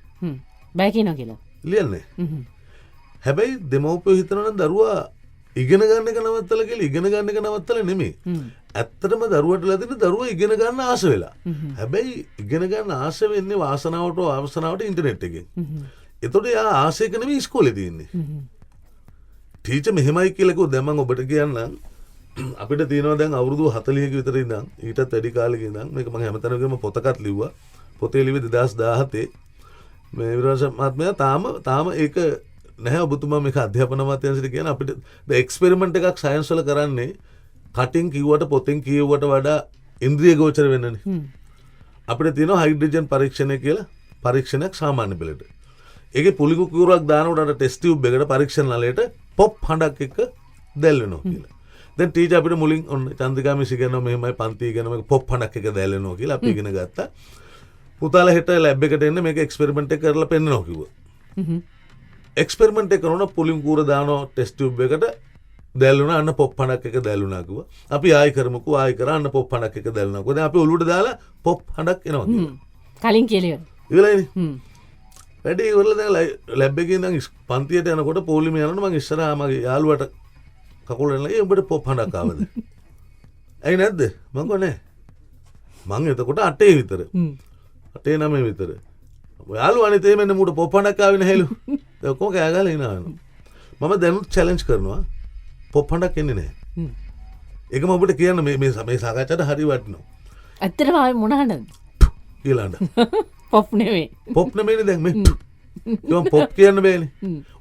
බෑ කියනවා කියලා. ලියන්නේ. හැබැයි දෙමව්පියෝ හිතනවා නම් දරුවා ඉගෙන ගන්න එක නවත්තලා කියලා ඉගෙන ගන්න එක නවත්තලා නෙමෙයි. ඇත්තටම දරුවට ලැබෙන දරුවා ඉගෙන ගන්න ආස වෙලා. හැබැයි ඉගෙන ගන්න ආස වෙන්නේ වාසනාවට ඉන්ටර්නෙට් එකෙන්. එතකොට යා ආසයක නෙමෙයි ඉස්කෝලේ තියෙන්නේ. ටීචර් මෙහෙමයි කියලා කිව්වොත් දැන් මම ඔබට කියන්නම් අපිට තියෙනවා දැන් අවුරුදු 40ක විතර ඉඳන් ඊටත් වැඩි කාලෙක ඉඳන් මේක මම හැමතැනකම පොතකත් ලිව්වා. පොතේ ලිව්වේ 2017 මේ විරාජ මහත්මයා තාම ඒක නැහැ ඔබතුමා මේක අධ්‍යාපන අමාත්‍යාංශයට කියන අපිට එක්ස්පෙරිමන්ට් එකක් සයන්ස් වල කරන්නේ කටින් කිව්වට පොතෙන් කියුවට වඩා ඉන්ද්‍රිය ගෝචර වෙන්නනේ. අපිට තියෙනවා හයිඩ්‍රජන් පරීක්ෂණය කියලා පරීක්ෂණයක් සාමාන්‍ය පෙළට. ඒකේ පුලිඟු කුරුවක් දානකොට අර ටෙස්ට් ටියුබ් එකට පරීක්ෂණ නලයට පොප් හඬක් එක්ක දැල් වෙනවා කියලා. දැන් ටීචර් අපිට මුලින් ඔන්න චන්ද්‍රිකා මිස් කියනවා මෙහෙමයි පන්ති ඉගෙන මේක පොප් හඬක් එක්ක දැල් වෙනවා කියලා අපි ඉගෙන ගත්තා. පුතාලා හෙට ලැබ් එකට එන්න මේක එක්ස්පෙරිමන්ට් එක කරලා පෙන්නනවා කිව්වා. එක්ස්පෙරිමන්ට් එක කරන පුලින් කූර දානවා ටෙස්ට් ටියුබ් එකට දැල්ුණා අන්න පොප් හඬක් එක දැල්ුණා කිව්වා. අපි ආයි කරමුකෝ ආයි කරා අන්න පොප් හඬක් එක දැල්ුණා. කොහොමද අපි ඔලුවට දාලා පොප් හඬක් එනවා කියලා. කලින් කියලා ඉවරයිනේ. වැඩි ඉවරලා දැන් ලැබ් එකේ ඉඳන් පන්තියට යනකොට පොලිමේ යනකොට මම ඉස්සරහා මගේ යාළුවට කකුල එනලා උඹට පොප් හඬක් ආවද? ඇයි නැද්ද? මම කිව්වා නෑ. මං එතකොට 8 විතර. 8 9 විතර. යාළුවා අනිත් එහෙම එන්න මූට පොප් හඬක් ආවේ නැහැලු. ඒක කොහොම කෑගාලා ඉනවනවා. මම දැනුත් චැලෙන්ජ් කරනවා. පොප් හඬක් එන්නේ නැහැ. ඒකම ඔබට කියන්න මේ සාකච්ඡාවට හරි වටිනවා. ඇත්තටම ආවේ මොන හඬද? කියලා හඬ. පොප් නෙවෙයි. පොප් නෙමෙයිනේ දැන් මේ. මම පොප් කියන්න බෑනේ.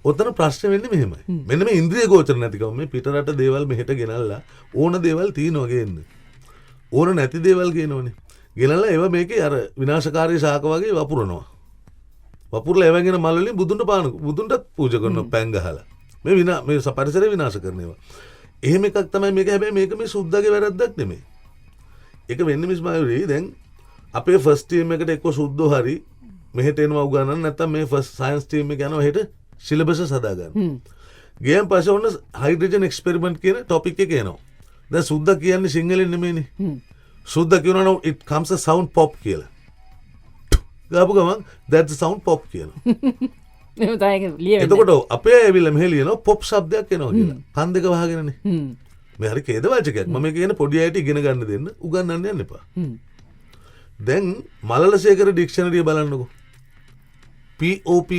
ඔතන ප්‍රශ්නේ වෙන්නේ මෙහෙමයි. මෙන්න මේ ඉන්ද්‍රිය ගෝචර නැතිකම මේ පිටරට දේවල් මෙහෙට ගෙනල්ලා ඕන දේවල් තියනවා ගේන්න. ඕන නැති දේවල් ගේනවනේ. ගෙනල්ලා ඒවා මේකේ අර විනාශකාරී ශාක වගේ වපුරනවා. වපුරලා ඒවගෙන මල් වලින් බුදුන්ට පූජා කරනවා පෑන් ගහලා. මේ පරිසරය විනාශ කරන ඒවා. එහෙම එකක් තමයි මේක. හැබැයි මේක මේ සුද්දාගේ වැරද්දක් නෙමෙයි. ඒක වෙන්නේ මිස් මයුරි දැන් අපේ ෆස්ට් ටීම් එකට එක්ක සුද්දෝ හරි මෙහෙට එනවා උගන්නන්න නැත්නම් මේ ෆස්ට් සයන්ස් ටීම් එක යනවා හෙට සිලබස් හදා ගන්න. ගියන් පස්සේ ඔන්න හයිඩ්‍රජන් එක්ස්පෙරිමන්ට් කියන ටොපික් එක එනවා. දැන් සුද්දා කියන්නේ සිංහලෙන් නෙමෙයිනේ. සුද්දා කියනවා නම් it comes a sound pop කියලා. ගාපු ගමන් that's the sound pop කියනවා. එහෙම තමයි ලියවෙන්නේ. එතකොට අපේ ඇවිල්ලා මෙහෙ ලියනවා පොප් શબ્දයක් එනවා කියලා. කන් දෙක වහගෙනනේ. මේ හරි කේද වාචකයක්. මම කියන පොඩි අයට ඉගෙන ගන්න දෙන්න උගන්වන්න යන්න එපා. දැන් මලලසේකර ඩික්ෂනරිය බලන්නකෝ. POP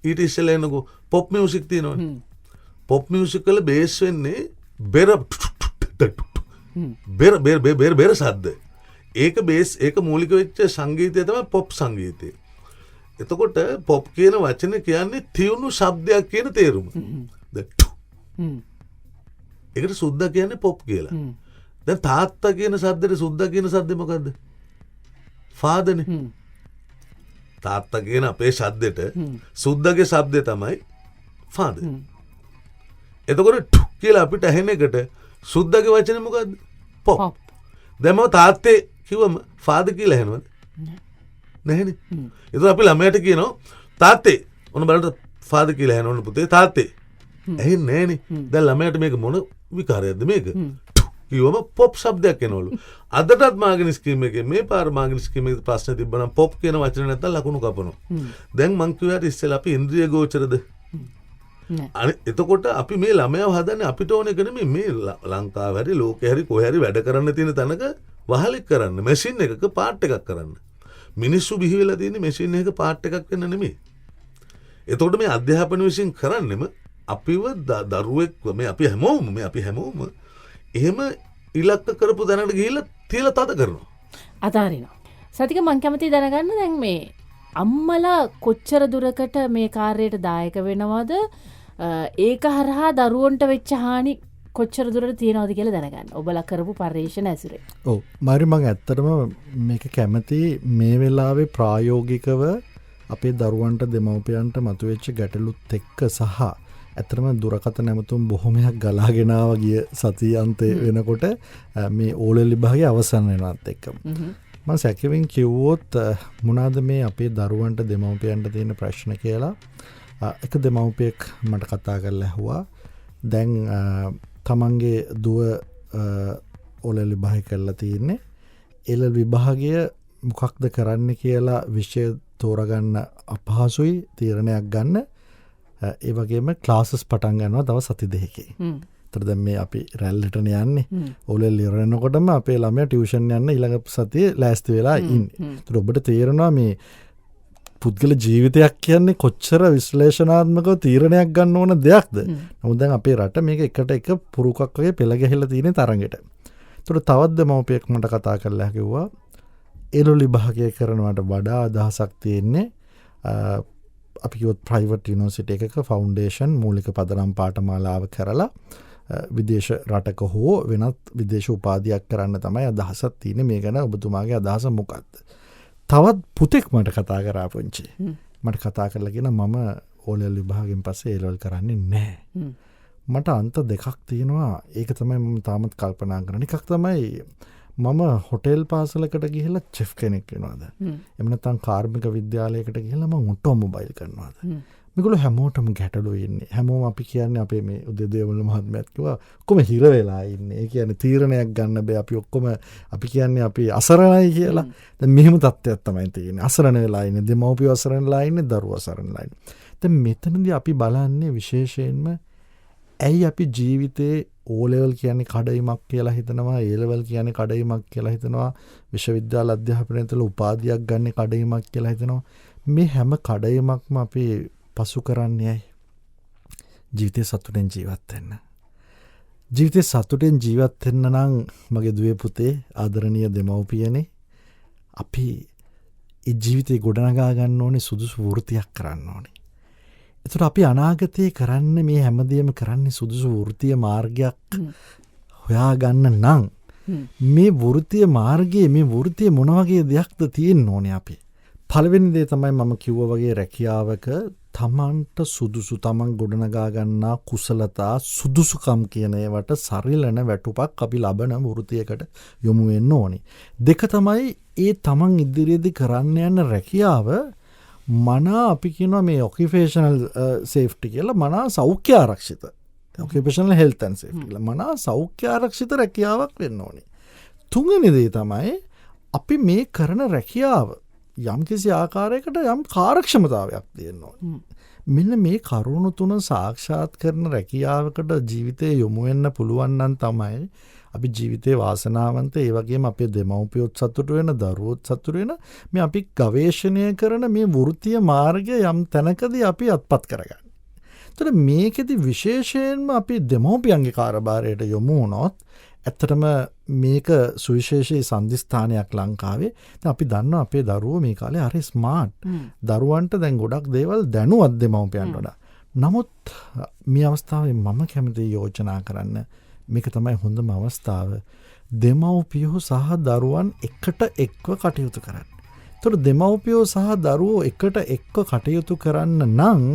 ඊට ඉස්සෙල්ලා එනකෝ පොප් මියුසික් තියෙනවනේ. පොප් මියුසික් වල බේස් වෙන්නේ බෙර සද්ද. ඒක බේස් ඒක මූලික වෙච්ච සංගීතය තමයි පොප් සංගීතය. එතකොට පොප් කියන වචනේ කියන්නේ තියුණු ශබ්දයක් කියන තේරුම. ඒකට සුද්දා කියන්නේ පොප් කියලා. දැන් තාත්තා කියන සද්දෙට සුද්දා කියන සද්දේ මොකද්ද? ෆාදර්නේ. තාත්තා කියන අපේ ශබ්දෙට සුද්දාගේ ශබ්දේ තමයි ෆාදර්. එතකොට ටු කියලා අපිට ඇහෙන එකට සුද්දාගේ වචනේ මොකද්ද? පොප්. දැන් මම තාත්තේ කිව්වම ෆාදර් කියලා ඇහෙනවද? නැහැනේ. ඒතර අපි ළමයට කියනවා තාත්තේ ඔන්න බලන්න ෆාදර් කියලා ඇහෙනවනේ පුතේ තාත්තේ. ඇහෙන්නේ නැහනේ. දැන් ළමයට මේක මොන විකාරයක්ද මේක? කිව්වම පොප් શબ્දයක් එනවලු. අදටත් මාගිනි ස්කීම් එකේ මේ පාර මාගිනි ස්කීම් එකේ ප්‍රශ්න තිබ්බනම් පොප් කියන වචනේ නැත්තම් ලකුණු කපනවා. දැන් මං කිව්වාට ඉස්සෙල්ලා අපි ඉන්ද්‍රිය ගෝචරද? එතකොට අපි මේ ළමයාව හදන්නේ අපිට ඕන එක නෙමෙයි මේ ලංකාවේ හරි ලෝකේ හරි කොහේ හරි වැඩ කරන්න තියෙන තැනක වහලෙක් කරන්න මැෂින් එකක පාර්ට් එකක් කරන්න. මිනිස්සු බිහි වෙලා තියෙන්නේ මැෂින් එකක පාර්ට් එකක් වෙන්න නෙමෙයි. එතකොට මේ අධ්‍යාපන විශ්ින් කරන්නෙම අපිව දරුවෙක් මේ අපි හැමෝම එහෙම ඉලක්ක කරපු දැනට ගිහිල්ලා තියලා තද කරනවා. අතාරිනවා. සතික මං කැමති දැනගන්න දැන් මේ අම්මලා කොච්චර දුරකට මේ කාර්යයට දායක වෙනවද? ඒක හරහා දරුවන්ට වෙච්ච හානි කොච්චර දුරට තියෙනවද කියලා දැනගන්න. ඔබලා කරපු පර්යේෂණ ඇසුරේ. ඔව්. මරි මං ඇත්තටම මේක කැමති මේ වෙලාවේ ප්‍රායෝගිකව අපේ දරුවන්ට දෙමව්පියන්ට මතුවෙච්ච ගැටලුත් එක්ක සහ ඇතරම දුරකත නැමතුම් බොහොමයක් ගලාගෙනාව ගිය සති අන්තය වෙනකොට මේ ඕලෙල් විභාගේ අවසන් වෙනවත් එක්කම. මම සැකෙමින් කිව්වොත් මොනවාද මේ අපේ දරුවන්ට දෙමව්පියන්ට තියෙන ප්‍රශ්න කියලා එක දෙමව්පියෙක් මට කතා කරලා ඇහුවා. දැන් තමන්ගේ දුව ඕලෙල් විභාගය කරලා තියෙන්නේ. ඒලෙල් විභාගය මොකක්ද කරන්න කියලා විෂය තෝරගන්න අපහසුයි තීරණයක් ගන්න. ඒ වගේම ක්ලාසස් පටන් ගන්නවා තව සති දෙකකින්. ඒතර දැන් මේ අපි රැල්ලටනේ යන්නේ. ඕලෙල් ඉවරනකොටම අපේ ළමයා ටියුෂන් යන්න ඊළඟ සතියේ ලෑස්ති වෙලා ඉන්නේ. ඒතර ඔබට තේරෙනවා මේ පුද්ගල ජීවිතයක් කියන්නේ කොච්චර විශ්ලේෂණාත්මකව තීරණයක් ගන්න ඕන දෙයක්ද. නමුත් දැන් අපේ රට මේක එකට එක පුරුකක් වගේ පෙළ ගැහිලා තියෙන තරඟෙට. ඒතකොට තවත් දෙමව්පියෙක් මට කතා කරලා කිව්වා ඒලොලි විභාගය කරනවට වඩා අදහසක් තියෙන්නේ අපි කිව්වොත් ප්‍රයිවට් යුනිවර්සිටි එකක ෆවුන්ඩේෂන් මූලික පදනම් පාඨමාලාව කරලා විදේශ රටක හෝ වෙනත් විදේශ උපාධියක් කරන්න තමයි අදහසක් තියෙන්නේ. මේ ගැන ඔබතුමාගේ අදහස මොකක්ද? තවත් පුතෙක් මට කතා කරා පුංචි. මට කතා කරලා කියන මම ඕලෙවල් විභාගයෙන් පස්සේ ඒලෙවල් කරන්නේ නැහැ. මට අන්ත දෙකක් තියෙනවා. ඒක තමයි මම තාමත් කල්පනා කරන එකක් තමයි මම හොටෙල් පාසලකට ගිහිල්ලා චෙෆ් කෙනෙක් වෙනවද? එහෙම නැත්නම් කාර්මික විද්‍යාලයකට ගිහිල්ලා මම ඔටෝමොබයිල් කරනවද? මේගොල්ලෝ හැමෝටම ගැටලු ඉන්නේ. හැමෝම අපි කියන්නේ අපේ මේ උදේදේවල මහත්මයාත් කිව්වා ඔක්කොම හිර වෙලා ඉන්නේ. ඒ කියන්නේ තීරණයක් ගන්න බෑ. අපි ඔක්කොම අපි කියන්නේ අපි අසරණයි කියලා. දැන් මෙහෙම තත්ත්වයක් තමයි තියෙන්නේ. අසරණ වෙලා ඉන්නේ. දෙමව්පියෝ අසරණ වෙලා ඉන්නේ. දරුවෝ අසරණ වෙලා ඉන්නේ. දැන් මෙතනදී අපි බලන්නේ විශේෂයෙන්ම ඇයි අපි ජීවිතේ ඕලෙවල් කියන්නේ කඩයිමක් කියලා හිතනවා, ඒලෙවල් කියන්නේ කඩයිමක් කියලා හිතනවා, විශ්වවිද්‍යාල අධ්‍යාපනය තුළ උපාධියක් ගන්න කඩයිමක් කියලා හිතනවා. මේ හැම කඩයිමක්ම අපි පසු කරන්නේ ඇයි? ජීවිතේ සතුටෙන් ජීවත් වෙන්න. ජීවිතේ සතුටෙන් ජීවත් වෙන්න නම් මගේ දුවේ පුතේ ආදරණීය දෙමව්පියනේ අපි ඒ ජීවිතේ ගොඩනගා ගන්න ඕනේ සුදුසු වෘත්තියක් කරන්න ඕනේ. ඒතර අපි අනාගතයේ කරන්න මේ හැමදේම කරන්නේ සුදුසු වෘත්තීය මාර්ගයක් හොයාගන්න නම් මේ වෘත්තීය මාර්ගයේ මේ වෘත්තීය මොන වගේ දෙයක්ද තියෙන්න ඕනේ අපි. පළවෙනි දේ තමයි මම කිව්වා වගේ රැකියාවක තමන්ට සුදුසු තමන් ගොඩනගා ගන්නා කුසලතා සුදුසුකම් කියන ඒවට සරිලන වැටුපක් අපි ලබන වෘත්තියකට යොමු වෙන්න ඕනේ. දෙක තමයි ඒ තමන් ඉදිරියේදී කරන්න යන රැකියාව මනා අපි කියනවා මේ ඔකියුපේෂනල් සේෆ්ටි කියලා මනා සෞඛ්‍ය ආරක්ෂිත ඔකියුපේෂනල් හෙල්ත් ඇන්ඩ් සේෆ්ටි කියලා මනා සෞඛ්‍ය ආරක්ෂිත රැකියාවක් වෙන්න ඕනේ. තුන්වෙනි දේ තමයි අපි මේ කරන රැකියාව යම් කිසි ආකාරයකට යම් කාර්යක්ෂමතාවයක් තියෙන්න ඕනේ. මෙන්න මේ කරුණු තුන සාක්ෂාත් කරන රැකියාවකට ජීවිතේ යොමු වෙන්න පුළුවන් නම් තමයි අපි ජීවිතේ වාසනාවන්ත ඒ වගේම අපේ දෙමව්පියොත් සතුටු වෙන දරුවොත් සතුටු වෙන මේ අපි ගවේෂණය කරන මේ වෘත්තීය මාර්ගය යම් තැනකදී අපි අත්පත් කරගන්න. එතකොට මේකෙදි විශේෂයෙන්ම අපි දෙමව්පියන්ගේ කාර්යභාරයට යොමු වුණොත් ඇත්තටම මේක සුවිශේෂී සන්ධිස්ථානයක් ලංකාවේ. දැන් අපි දන්නවා අපේ දරුවෝ මේ කාලේ හරි ස්මාර්ට්. දරුවන්ට දැන් ගොඩක් දේවල් දැනුවත් දෙමව්පියන්ට වඩා. නමුත් මේ අවස්ථාවේ මම කැමති යෝජනා කරන්න මේක තමයි හොඳම අවස්ථාව. දෙමව්පියෝ සහ දරුවන් එකට එක්ව කටයුතු කරන්න. ඒතකොට දෙමව්පියෝ සහ දරුවෝ එකට එක්ව කටයුතු කරන්න නම්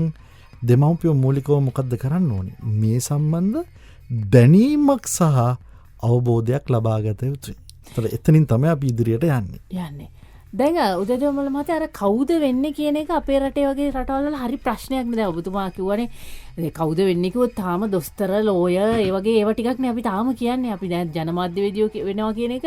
දෙමව්පියෝ මූලිකව මොකද්ද කරන්න ඕනේ? මේ සම්බන්ධ දැනීමක් සහ අවබෝධයක් ලබා ගත යුතුයි. ඒතකොට එතනින් තමයි අපි ඉදිරියට යන්නේ. දැන් උදේදමල මහත්තයා අර කවුද වෙන්නේ කියන එක අපේ රටේ වගේ රටවල් වල හරි ප්‍රශ්නයක් නේ. දැන් ඔබතුමා කිව්වනේ කවුද වෙන්නේ කිව්වොත් තාම දොස්තර ලෝයර් ඒ වගේ ඒවා ටිකක් නේ අපි තාම කියන්නේ. අපි දැන් ජනමාධ්‍යවේදියෝ වෙනවා කියන එක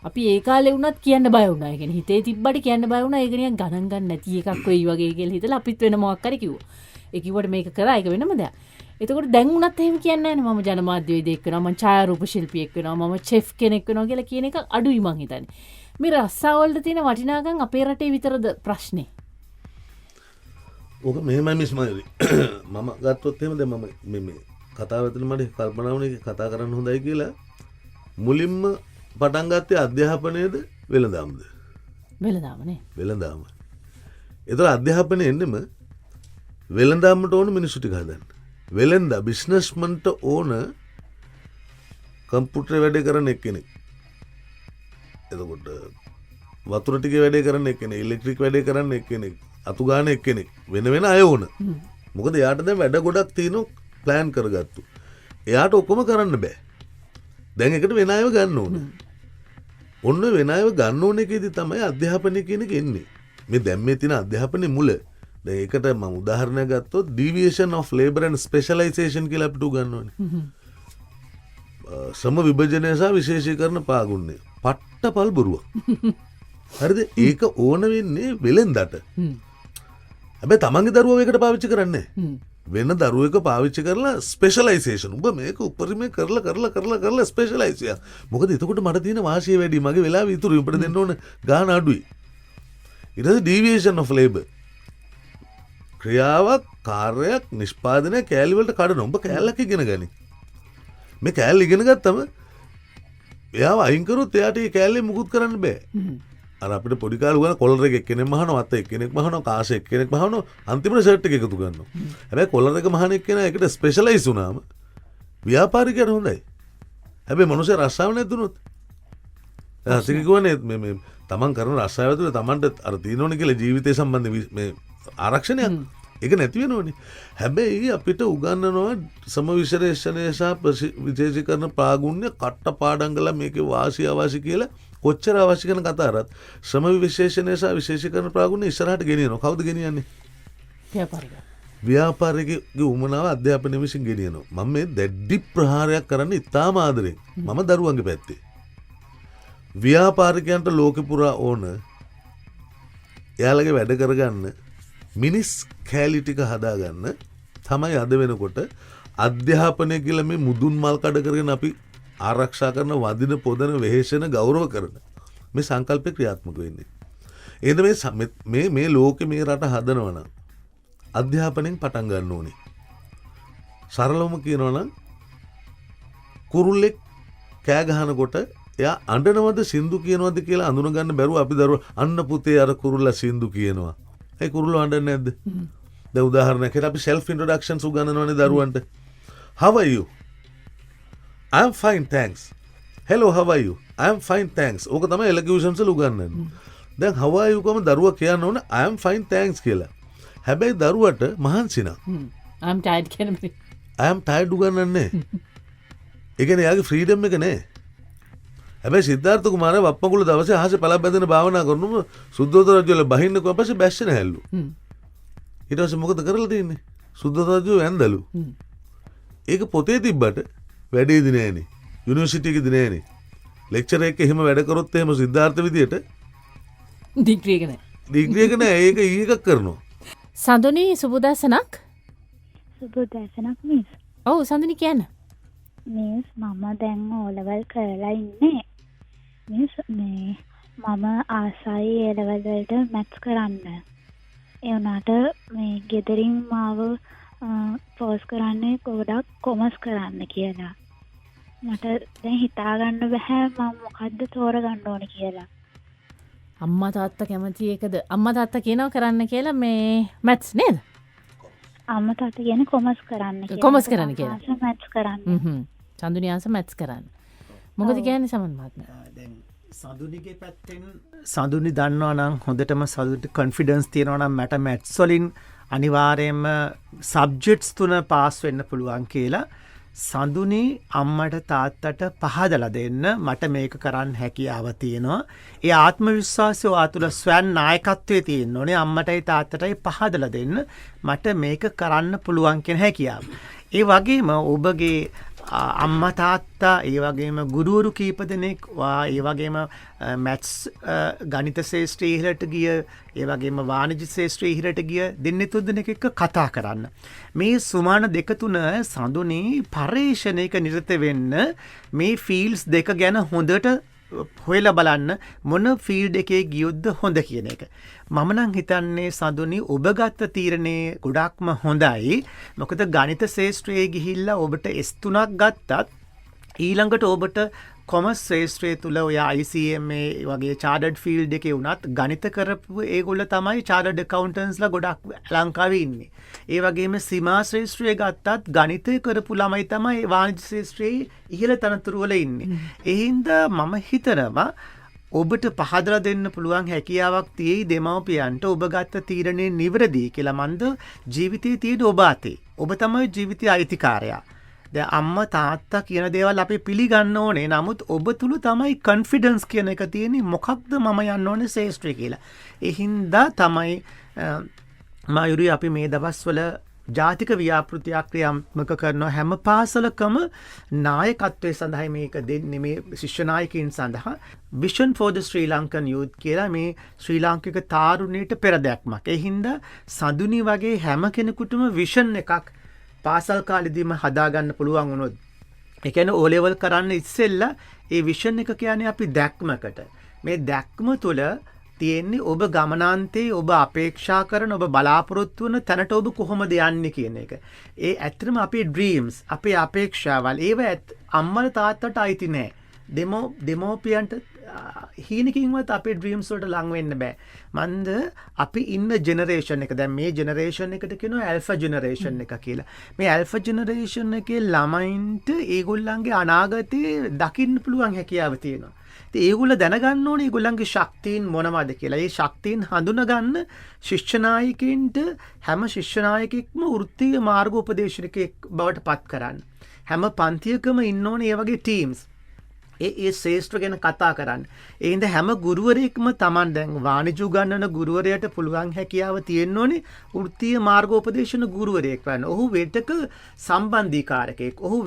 අපි ඒ කාලේ වුණත් කියන්න බය වුණා. ඒ කියන්නේ හිතේ තිබ්බට කියන්න බය වුණා. ඒක නිකන් ගණන් ගන්න නැති එකක් වෙයි වගේ කියලා හිතලා අපිත් වෙන මොකක් හරි කිව්වා. ඒ කිව්වට මේක කරා ඒක වෙනම දෙයක්. එතකොට දැන් උනත් එහෙම කියන්නේ නැහැ නේ. මම ජනමාධ්‍යවේදියෙක් වෙනවා, මම ඡායාරූප ශිල්පියෙක් වෙනවා, මම චෙෆ් කෙනෙක් වෙනවා කියලා කියන එක අඩුයි මං හිතන්නේ. මේ රස්සාවලට තියෙන වටිනාකම් අපේ රටේ විතරද ප්‍රශ්නේ? ඕක මෙහෙමයි මිස් මයුරි. මම ගත්තොත් එහෙම දැන් මම මේ කතාව ඇතුළේ මට කල්පනා වුණේ කතා කරන්න හොඳයි කියලා. මුලින්ම පටන් ගත්තේ අධ්‍යාපනයේද වෙළඳාමද? වෙළඳාමනේ. වෙළඳාම. ඒතර අධ්‍යාපනයේ එන්නෙම වෙළඳාමට ඕන මිනිස්සු ටික හදන්න. වෙළඳ බිස්නස්මන්ට ඕන කම්පියුටර් වැඩේ කරන එක්කෙනෙක්. එතකොට වතුර ටික වැඩේ කරන එක්කෙනෙක්, ඉලෙක්ට්‍රික් වැඩේ කරන එක්කෙනෙක්, අතු ගාන එක්කෙනෙක් වෙන වෙන අය ඕන. මොකද එයාට දැන් වැඩ ගොඩක් තියෙනවා ප්ලෑන් කරගත්තු. එයාට ඔක්කොම කරන්න බෑ. දැන් එකට වෙන අයව ගන්න ඕන. ඔන්න වෙන අයව ගන්න ඕන එකේදී තමයි අධ්‍යාපනය කියන එක එන්නේ. මේ දැන් මේ තියෙන අධ්‍යාපනයේ මුල. දැන් ඒකට මම උදාහරණයක් ගත්තොත් deviation of labor and specialization කියලා අපිට උගන්වන්නේ. සම විභජනය සහ විශේෂීකරණ පාගුණ්‍ය. පට්ටපල් බොරුවක්. හරිද? ඒක ඕන වෙන්නේ වෙලෙන්දට. හැබැයි තමන්ගේ දරුවෝ ඒකට පාවිච්චි කරන්නේ වෙන දරුවෙක් පාවිච්චි කරලා ස්පෙෂලයිසේෂන්. ඔබ මේක උපරිමයෙන් කරලා ස්පෙෂලයිස් යා. මොකද එතකොට මට තියෙන වාසිය වැඩි. මගේ වෙලාව ඉතුරු උඹට දෙන්න ඕන ගාන අඩුයි. ඊට පස්සේ deviation of labor. ක්‍රියාවක් කාර්යයක් නිෂ්පාදනය කෑලිවලට කඩන උඹ කෑල්ලක් ඉගෙන ගනි. මේ කෑල්ල ඉගෙන ගත්තම එයා අයිංකරුත් එයාට ඒ කෑල්ලේ මුකුත් කරන්න බෑ. අර අපිට පොඩි කාලේ උගන කොලර් එක එක්කෙනෙක් මහනවා අත එක්කෙනෙක් මහනවා කාස එක්කෙනෙක් මහනවා අන්තිමට ෂර්ට් එක එකතු කරනවා. හැබැයි කොලර් එක මහන එක්කෙනා ඒකට ස්පෙෂලායිස් වුණාම ව්‍යාපාරිකයට හොඳයි. හැබැයි මනුස්සය රස්සාව නැතුනොත් රසික කියන්නේ මේ තමන් කරන රස්සාව තුළ තමන්ට අර තියෙනවනේ කියලා ජීවිතය සම්බන්ධ මේ ආරක්ෂණයක් ඒක නැති වෙනවනේ. හැබැයි අපිට උගන්වනවා සමවිශ්ලේෂණය සහ විශේෂීකරණ ප්‍රාගුණ්‍ය කට්ට පාඩම් කළා මේකේ වාසිය අවාසි කියලා කොච්චර අවශ්‍ය කරන කතාරත් ශ්‍රම විශේෂණය සහ විශේෂීකරණ ප්‍රාගුණ්‍ය ඉස්සරහට ගෙනියනවා. කවුද ගෙනියන්නේ? ව්‍යාපාරිකගේ උමනාව අධ්‍යාපනය විසින් ගෙනියනවා. මම මේ දැඩි ප්‍රහාරයක් කරන්න ඉතාම ආදරෙන් මම දරුවන්ගේ පැත්තේ. ව්‍යාපාරිකයන්ට ලෝකෙ පුරා ඕන එයාලගේ වැඩ කරගන්න මිනිස් කෑලි ටික හදාගන්න තමයි අද වෙනකොට අධ්‍යාපනය කියලා මේ මුදුන් මල් කඩ කරගෙන අපි ආරක්ෂා කරන වදින පොදන වෙහෙසෙන ගෞරව කරන මේ සංකල්පය ක්‍රියාත්මක වෙන්නේ. එහෙනම් මේ ලෝකෙ මේ රට හදනවා නම් අධ්‍යාපනයෙන් පටන් ගන්න ඕනේ. සරලවම කියනවා නම් කුරුල්ලෙක් කෑ ගහනකොට එයා අඬනවද සින්දු කියනවද කියලා අඳුන ගන්න බැරුව අපි දරුවෝ අන්න පුතේ අර කුරුල්ලා සින්දු කියනවා. ඒ කුරුල්ලෝ අඬන්නේ නැද්ද? දැන් උදාහරණයක් හිට අපි self introductions උගන්වනවානේ දරුවන්ට. How are you? I am fine thanks. Hello how are you? I am fine thanks. ඕක තමයි elocutions වල උගන්වන්නේ. දැන් how are you කොහම දරුවා කියන්න ඕන I am fine thanks කියලා. හැබැයි දරුවට මහන්සි නම් I'm tired කියන්නේ I am tired උගන්වන්නේ. ඒ කියන්නේ යාගේ freedom එක නෑ. හැබැයි සිද්ධාර්ථ කුමාරයා වප්පකුල දවසේ අහසේ පළක් බැඳගෙන භාවනා කරනම සුද්ධෝදන රජුල බහින්න කොහොම පස්සේ බැස්සේ නැහැලු. ඊට පස්සේ මොකද කරලා තියෙන්නේ? සුද්ධෝදන රජු වැන්දලු. ඒක පොතේ තිබ්බට වැඩේදී නෑනේ. යුනිවර්සිටි එකේදී නෑනේ. ලෙක්චර් එකක එහෙම වැඩ කරොත් එහෙම සිද්ධාර්ථ විදියට ඩිග්‍රී එක නෑ. ඩිග්‍රී එක නෑ ඒක ඊකක් කරනවා. සඳුනි සුබදසනක්. සුබදසනක් මිස්. ඔව් සඳුනි කියන්න. මිස් මම දැන් ඕලෙවල් කරලා ඉන්නේ. මිස් මේ මම ආසයි ඒලෙවල් වලට මැත්ස් කරන්න. ඒ වුණාට මේ ගෙදරින් මාව ෆෝස් කරන්නේ ගොඩක් කොමර්ස් කරන්න කියලා. මට දැන් හිතා ගන්න බෑ මම මොකද්ද තෝරගන්න ඕනේ කියලා. අම්මා තාත්තා කැමති එකද? අම්මා තාත්තා කියනවා කරන්න කියලා මේ මැත්ස් නේද? අම්මා තාත්තා කියන්නේ කොමර්ස් කරන්න කියලා. කොමර්ස් කරන්න කියලා. ආස මැත්ස් කරන්න. සඳුනි ආස මැත්ස් කරන්න. මොකද කියන්නේ සමන් මහත්මයා? දැන් සඳුනිගේ පැත්තෙන් සඳුනි දන්නවා නම් හොඳටම සඳුනිට කොන්ෆිඩන්ස් තියෙනවා නම් මට මැත්ස් වලින් අනිවාර්යයෙන්ම සබ්ජෙක්ට්ස් 3 පාස් වෙන්න පුළුවන් කියලා සඳුනි අම්මට තාත්තට පහදලා දෙන්න මට මේක කරන්න හැකියාව තියෙනවා. ඒ ආත්ම විශ්වාසය ආතුල ස්වයන් නායකත්වයේ තියෙන්න ඕනේ. අම්මටයි තාත්තටයි පහදලා දෙන්න මට මේක කරන්න පුළුවන් කියන හැකියාව. ඒ වගේම ඔබගේ අම්මා තාත්තා ඒ වගේම ගුරුවරු කීප දෙනෙක් ඒ වගේම මැත්ස් ගණිත ශාස්ත්‍රයේ ඉහළට ගිය ඒ වගේම වාණිජ්‍ය ශාස්ත්‍රයේ ඉහළට ගිය දෙන්නේ තුන්දෙනෙක් එක්ක කතා කරන්න. මේ සුමාන දෙක තුන සඳුනි පරිශ්‍රණයක නිරත වෙන්න මේ ෆීල්ඩ්ස් දෙක ගැන හොඳට හොයලා බලන්න මොන ෆීල්ඩ් එකේ ගියොත්ද හොඳ කියන එක. මම නම් හිතන්නේ සඳුනි ඔබ ගත්ත තීරණේ ගොඩක්ම හොඳයි. මොකද ගණිත ශාස්ත්‍රයේ ගිහිල්ලා ඔබට S3ක් ගත්තත් ඊළඟට ඔබට කොමර්ස් ශාස්ත්‍රය තුල ඔය ICMA වගේ chartered field එකේ වුණත් ගණිත කරපු ඒගොල්ල තමයි chartered accountants ලා ගොඩක් ලංකාවේ ඉන්නේ. ඒ වගේම සීමා ශාස්ත්‍රය ගත්තත් ගණිතය කරපු ළමයි තමයි වාණිජ්‍ය ශාස්ත්‍රයේ ඉහළ තනතුරු වල ඉන්නේ. ඒ හින්දා මම හිතනවා ඔබට පහදලා දෙන්න පුළුවන් හැකියාවක් තියෙයි දෙමව්පියන්ට ඔබ ගත්ත තීරණය නිවැරදි කියලා. මන්ද ජීවිතයේ තියෙන ඔබ අතේ. ඔබ තමයි ජීවිතයේ අයිතිකාරයා. දැන් අම්මා තාත්තා කියන දේවල් අපි පිළිගන්න ඕනේ. නමුත් ඔබ තුල තමයි කොන්ෆිඩන්ස් කියන එක තියෙන්නේ. මොකක්ද මම යන්න ඕනේ ශාස්ත්‍රය කියලා. ඒ හින්දා තමයි මායුරි අපි මේ දවස්වල ජාතික ව්‍යාපෘතියක් ක්‍රියාත්මක කරන හැම පාසලකම නායකත්වයේ සඳහා මේක දෙන්නේ මේ ශිෂ්‍ය නායකයින් සඳහා Vision for the Sri Lankan Youth කියලා මේ ශ්‍රී ලාංකික තාරුණයට පෙරදැක්මක්. ඒ හින්දා සඳුනි වගේ හැම කෙනෙකුටම විෂන් එකක් පාසල් කාලෙදීම හදාගන්න පුළුවන් වුණොත් ඒ කියන්නේ O level කරන්න ඉස්සෙල්ලා ඒ විෂන් එක කියන්නේ අපි දැක්මකට මේ දැක්ම තුළ තියෙන්නේ ඔබ ගමනාන්තයේ ඔබ අපේක්ෂා කරන ඔබ බලාපොරොත්තු වන තැනට ඔබ කොහොමද යන්නේ කියන එක. ඒ ඇත්තටම අපේ ඩ්‍රීම්ස්, අපේ අපේක්ෂාවල් ඒව අම්මලා තාත්තට අයිති නෑ. දෙමෝපියන්ට හීනකින්වත් අපේ ඩ්‍රීම්ස් වලට ලං වෙන්න බෑ. මන්ද අපි ඉන්න ජෙනරේෂන් එක, දැන් මේ ජෙනරේෂන් එකට කියනවා ඇල්ෆා ජෙනරේෂන් එක කියලා. මේ ඇල්ෆා ජෙනරේෂන් එකේ ළමයින්ට ඒගොල්ලන්ගේ අනාගතේ දකින්න පුළුවන් හැකියාව තියෙනවා. ඉතින් ඒගොල්ලෝ දැනගන්න ඕනේ ඒගොල්ලන්ගේ ශක්තියින් මොනවද කියලා. ඒ ශක්තියින් හඳුනගන්න ශිෂ්‍ය නායකයින්ට හැම ශිෂ්‍ය නායකෙක්ම වෘත්තීය මාර්ගෝපදේශකෙක් බවට පත් කරන්න. හැම පන්තියකම ඉන්න ඕනේ ඒ වගේ ටීම්ස්. ඒ ශේෂ්ත්‍ර ගැන කතා කරන්න. ඒ හින්දා හැම ගුරුවරයෙක්ම Taman දැන් වාණිජ්‍ය උගන්වන ගුරුවරයාට පුළුවන් හැකියාව තියෙන්න ඕනේ වෘත්තීය මාර්ගෝපදේශන ගුරුවරයෙක් වෙන්න. ඔහු විතක සම්බන්ධීකාරකෙක්. ඔහු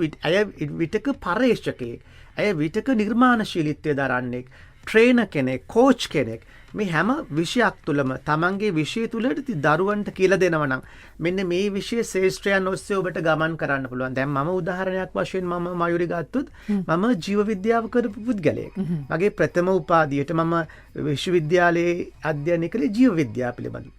විතක පරේක්ෂකෙක්. ඇය විතක නිර්මාණශීලීත්වය දරන්නෙක්. ට්‍රේනර් කෙනෙක්, කෝච් කෙනෙක්. මේ හැම විෂයක් තුළම තමන්ගේ විෂය තුළට දරුවන්ට කියලා දෙනවා නම් මෙන්න මේ විෂය ශේෂ්ත්‍රයන් ඔස්සේ ඔබට ගමන් කරන්න පුළුවන්. දැන් මම උදාහරණයක් වශයෙන් මම මයුරි ගත්තොත් මම ජීව විද්‍යාව කරපු පුද්ගලයෙක්. මගේ ප්‍රථම උපාධියට මම විශ්වවිද්‍යාලයේ අධ්‍යයනය කළේ ජීව විද්‍යාව පිළිබඳව.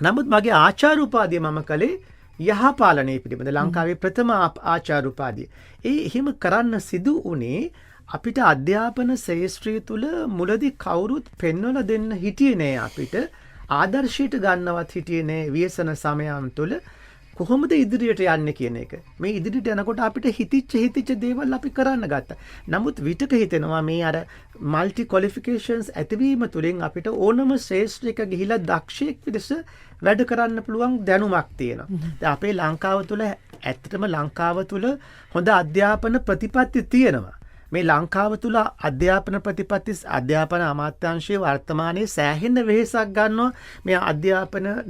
නමුත් මගේ ආචාර්ය උපාධිය මම කළේ යහපාලනය පිළිබඳ ලංකාවේ ප්‍රථම ආචාර්ය උපාධිය. එහෙම කරන්න සිදු වුණේ අපිට අධ්‍යාපන ශේෂ්ත්‍රය තුළ මුලදී කවුරුත් පෙන්වලා දෙන්න හිටියේ නෑ. අපිට ආදර්ශයට ගන්නවත් හිටියේ නෑ ව්‍යසන සමයන් තුළ කොහොමද ඉදිරියට යන්නේ කියන එක. මේ ඉදිරියට යනකොට අපිට හිතිච්ච දේවල් අපි කරන්න ගත්තා. නමුත් විතක හිතෙනවා මේ අර මල්ටි ක්වොලිෆිකේෂන්ස් ඇතිවීම තුළින් අපිට ඕනම ශේෂ්ත්‍රයක ගිහිලා දක්ෂයෙක් විදිහට වැඩ කරන්න පුළුවන් දැනුමක් තියෙනවා. දැන් අපේ ලංකාව තුළ ඇත්තටම ලංකාව තුළ හොඳ අධ්‍යාපන ප්‍රතිපත්ති තියෙනවා. මේ ලංකාව තුළ අධ්‍යාපන ප්‍රතිපත්ති අධ්‍යාපන අමාත්‍යාංශයේ වර්තමානයේ සෑහෙන වෙහෙසක් ගන්නවා මේ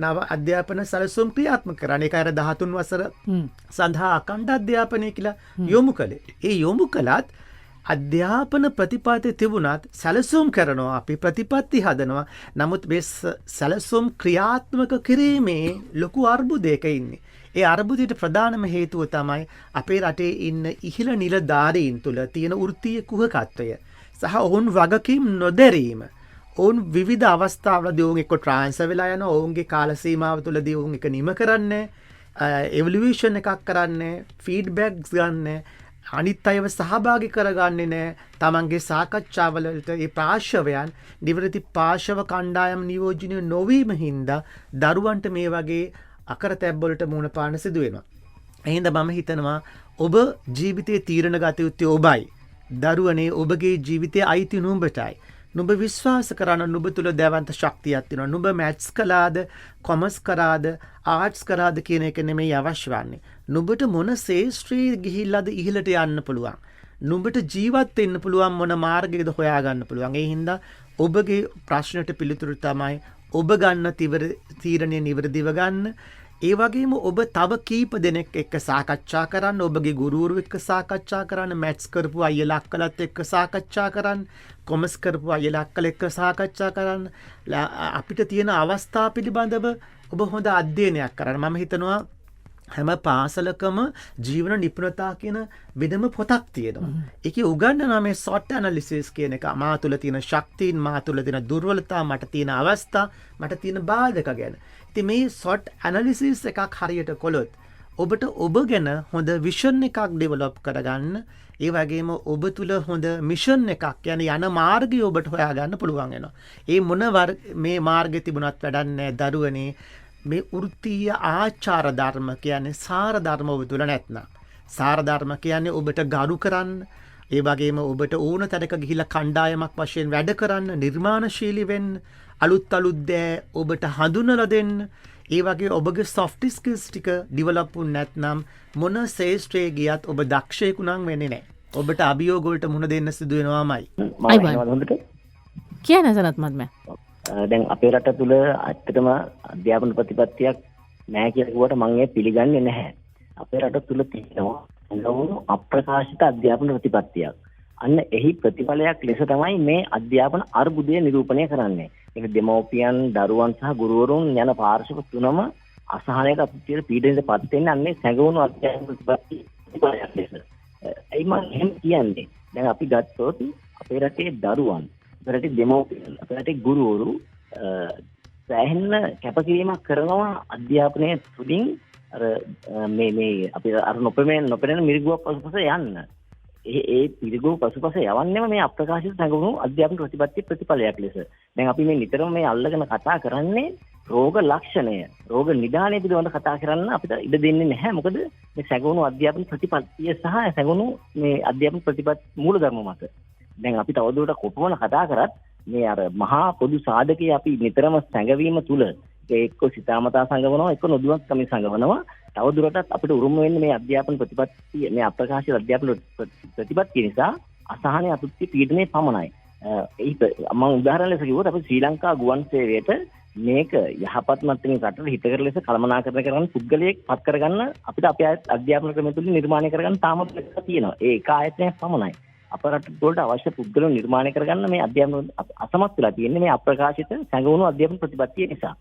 නව අධ්‍යාපන සැලසුම් ක්‍රියාත්මක කරන්න. ඒක අර 13 වසර සඳහා අඛණ්ඩ අධ්‍යාපනය කියලා යොමු කළේ. ඒ යොමු කළත් අධ්‍යාපන ප්‍රතිපත්ති තිබුණත් සැලසුම් කරනවා, අපි ප්‍රතිපත්ති හදනවා. නමුත් මේ සැලසුම් ක්‍රියාත්මක කිරීමේ ලොකු අර්බුදයක ඉන්නේ. ඒ අර්බුදයට ප්‍රධානම හේතුව තමයි අපේ රටේ ඉන්න ඉහළ නිලධාරීන් තුළ තියෙන වෘත්තීය කුහකත්වය සහ ඔවුන් වගකීම් නොදැරීම. ඔවුන් විවිධ අවස්ථාවලදී ඔවුන් එක්ක ට්‍රාන්ස්ෆර් වෙලා යනවා. ඔවුන්ගේ කාල සීමාව තුළදී ඔවුන් එක නිම කරන්නේ, එවලුවේෂන් එකක් කරන්නේ, ෆීඩ්බැක්ස් ගන්න, අනිත් අයව සහභාගී කරගන්නේ නැහැ. තමන්ගේ සාකච්ඡාවලට ඒ පාර්ශවයන් නිවැරදි පාර්ශව කණ්ඩායම් නියෝජනය නොවීම හින්දා දරුවන්ට මේ වගේ අකරතැබ්බවලට මුහුණ පාන්න සිදු වෙනවා. එහෙනම් මම හිතනවා ඔබ ජීවිතයේ තීරණ ගත යුත්තේ ඔබයි. දරුවනේ ඔබගේ ජීවිතයේ අයිති නුඹටයි. නුඹ විශ්වාස කරන නුඹ තුළ දැවන්ත ශක්තියක් තියෙනවා. නුඹ මැත්ස් කළාද, කොමර්ස් කරාද, ආර්ට්ස් කරාද කියන එක නෙමෙයි අවශ්‍ය වන්නේ. නුඹට මොන ශේෂ්ත්‍රයේ ගිහිල්ලාද ඉහළට යන්න පුළුවන්. නුඹට ජීවත් වෙන්න පුළුවන් මොන මාර්ගයකද හොයාගන්න පුළුවන්. ඒ හින්දා ඔබගේ ප්‍රශ්නට පිළිතුරු තමයි ඔබ ගන්න තීරණය නිවැරදිව ගන්න. ඒ වගේම ඔබ තව කීප දෙනෙක් එක්ක සාකච්ඡා කරන්න, ඔබගේ ගුරුවරු එක්ක සාකච්ඡා කරන්න, මැත්ස් කරපු අයියලා අක්කලාත් එක්ක සාකච්ඡා කරන්න, කොමර්ස් කරපු අයියලා අක්කලා එක්ක සාකච්ඡා කරන්න. අපිට තියෙන අවස්ථා පිළිබඳව ඔබ හොඳ අධ්‍යයනයක් කරන්න. මම හිතනවා හැම පාසලකම ජීවන නිපුණතා කියන වෙනම පොතක් තියෙනවා. ඒකේ උගන්වනවා මේ SWOT ඇනලිසිස් කියන එක. මා තුළ තියෙන ශක්තියින්, මා තුළ තියෙන දුර්වලතා, මට තියෙන අවස්ථා, මට තියෙන බාධක ගැන. ඉතින් මේ SWOT ඇනලිසිස් එකක් හරියට කළොත් ඔබට ඔබ ගැන හොඳ විෂන් එකක් ඩෙවලොප් කරගන්න, ඒ වගේම ඔබ තුළ හොඳ මිෂන් එකක් කියන්නේ යන මාර්ගය ඔබට හොයාගන්න පුළුවන් වෙනවා. ඒ මොන මේ මාර්ගෙ තිබුණත් වැඩක් නැහැ දරුවනේ. මේ වෘත්තීය ආචාර ධර්ම කියන්නේ සාර ධර්ම ඔබ තුළ නැත්නම්. සාර ධර්ම කියන්නේ ඔබට ගරු කරන්න, ඒ වගේම ඔබට ඕන තැනක ගිහිලා කණ්ඩායමක් වශයෙන් වැඩ කරන්න, නිර්මාණශීලී වෙන්න, අලුත් දෑ ඔබට හඳුනලා දෙන්න. ඒ වගේ ඔබගේ soft skills ටික develop වුනේ නැත්නම් මොන ශේෂ්ත්‍රයේ ගියත් ඔබ දක්ෂයෙකු නම් වෙන්නේ නැහැ. ඔබට අභියෝග වලට මුහුණ දෙන්න සිදු වෙනවාමයි. කියන සනත් මත්මෑ. දැන් අපේ රට තුල ඇත්තටම අධ්‍යාපන ප්‍රතිපත්තියක් නැහැ කියලා කිව්වට මම ඒක පිළිගන්නේ නැහැ. අපේ රට තුල තියෙනවා අප්‍රකාශිත අධ්‍යාපන ප්‍රතිපත්තියක්. අන්න එහි ප්‍රතිඵලයක් ලෙස තමයි මේ අධ්‍යාපන අර්බුදය නිරූපණය කරන්නේ. ඒක දෙමෝපියන්, දරුවන් සහ ගුරුවරුන් යන පාර්ශ්ව තුනම අසහනයට අපිට පීඩනයටපත් වෙන්නේ අන්නේ සැඟවුණු අධ්‍යාපන ප්‍රතිපත්තියක් ලෙස. ඒ මම එහෙම කියන්නේ. දැන් අපි ගත්තොත් අපේ රටේ දරුවන්, අපේ රටේ දෙමෝපියන්, අපේ රටේ ගුරුවරු සෑහෙන්න කැපකිරීමක් කරනවා අධ්‍යාපනය තුළින් අර මේ අපි අර නොපෙනෙන මිරිගුවක් පසුපස යන්න. ඒ පිළිගුව පසුපස යවන්නේම මේ අප්‍රකාශිත සංගුණු අධ්‍යාපන ප්‍රතිපත්ති ප්‍රතිඵලයක් ලෙස. දැන් අපි මේ නිතරම මේ අල්ලගෙන කතා කරන්නේ රෝග ලක්ෂණය, රෝග නිදානය පිළිබඳව කතා කරන්න අපිට ඉඩ දෙන්නේ නැහැ. මොකද මේ සංගුණු අධ්‍යාපන ප්‍රතිපත්තිය සහ සංගුණු මේ අධ්‍යාපන ප්‍රතිපත්ති මූලධර්ම මත. දැන් අපි තවදුරටත් කොපමණ කතා කරත් මේ අර මහා පොදු සාධකයේ අපි නිතරම සංගවීම තුල එක්ක සිතාමතා සංගවනවා, එක්ක නොදුවක්කම සංගවනවා. තවදුරටත් අපිට උරුම වෙන්නේ මේ අධ්‍යාපන ප්‍රතිපත්තිය, මේ අප්‍රකාශිත අධ්‍යාපන ප්‍රතිපත්තිය නිසා අසහනය, අතෘප්තිය, පීඩනය පමණයි. මම උදාහරණ ලෙස කිව්වොත් අපි ශ්‍රී ලංකා ගුවන් සේවයට මේක යහපත් මට්ටමේ රටට හිතකර ලෙස කළමනාකරණය කරන පුද්ගලයෙක් පත් කරගන්න අපිට අපේ අධ්‍යාපන ක්‍රමය තුලින් නිර්මාණය කරගන්න තාමත් තියෙනවා. ඒ එක ආයතනයක් පමණයි. අප රට වලට අවශ්‍ය පුද්ගලයන් නිර්මාණය කරගන්න මේ අධ්‍යාපන අසමත් වෙලා තියෙන්නේ මේ අප්‍රකාශිත සංගවුණු අධ්‍යාපන ප්‍රතිපත්තිය නිසා.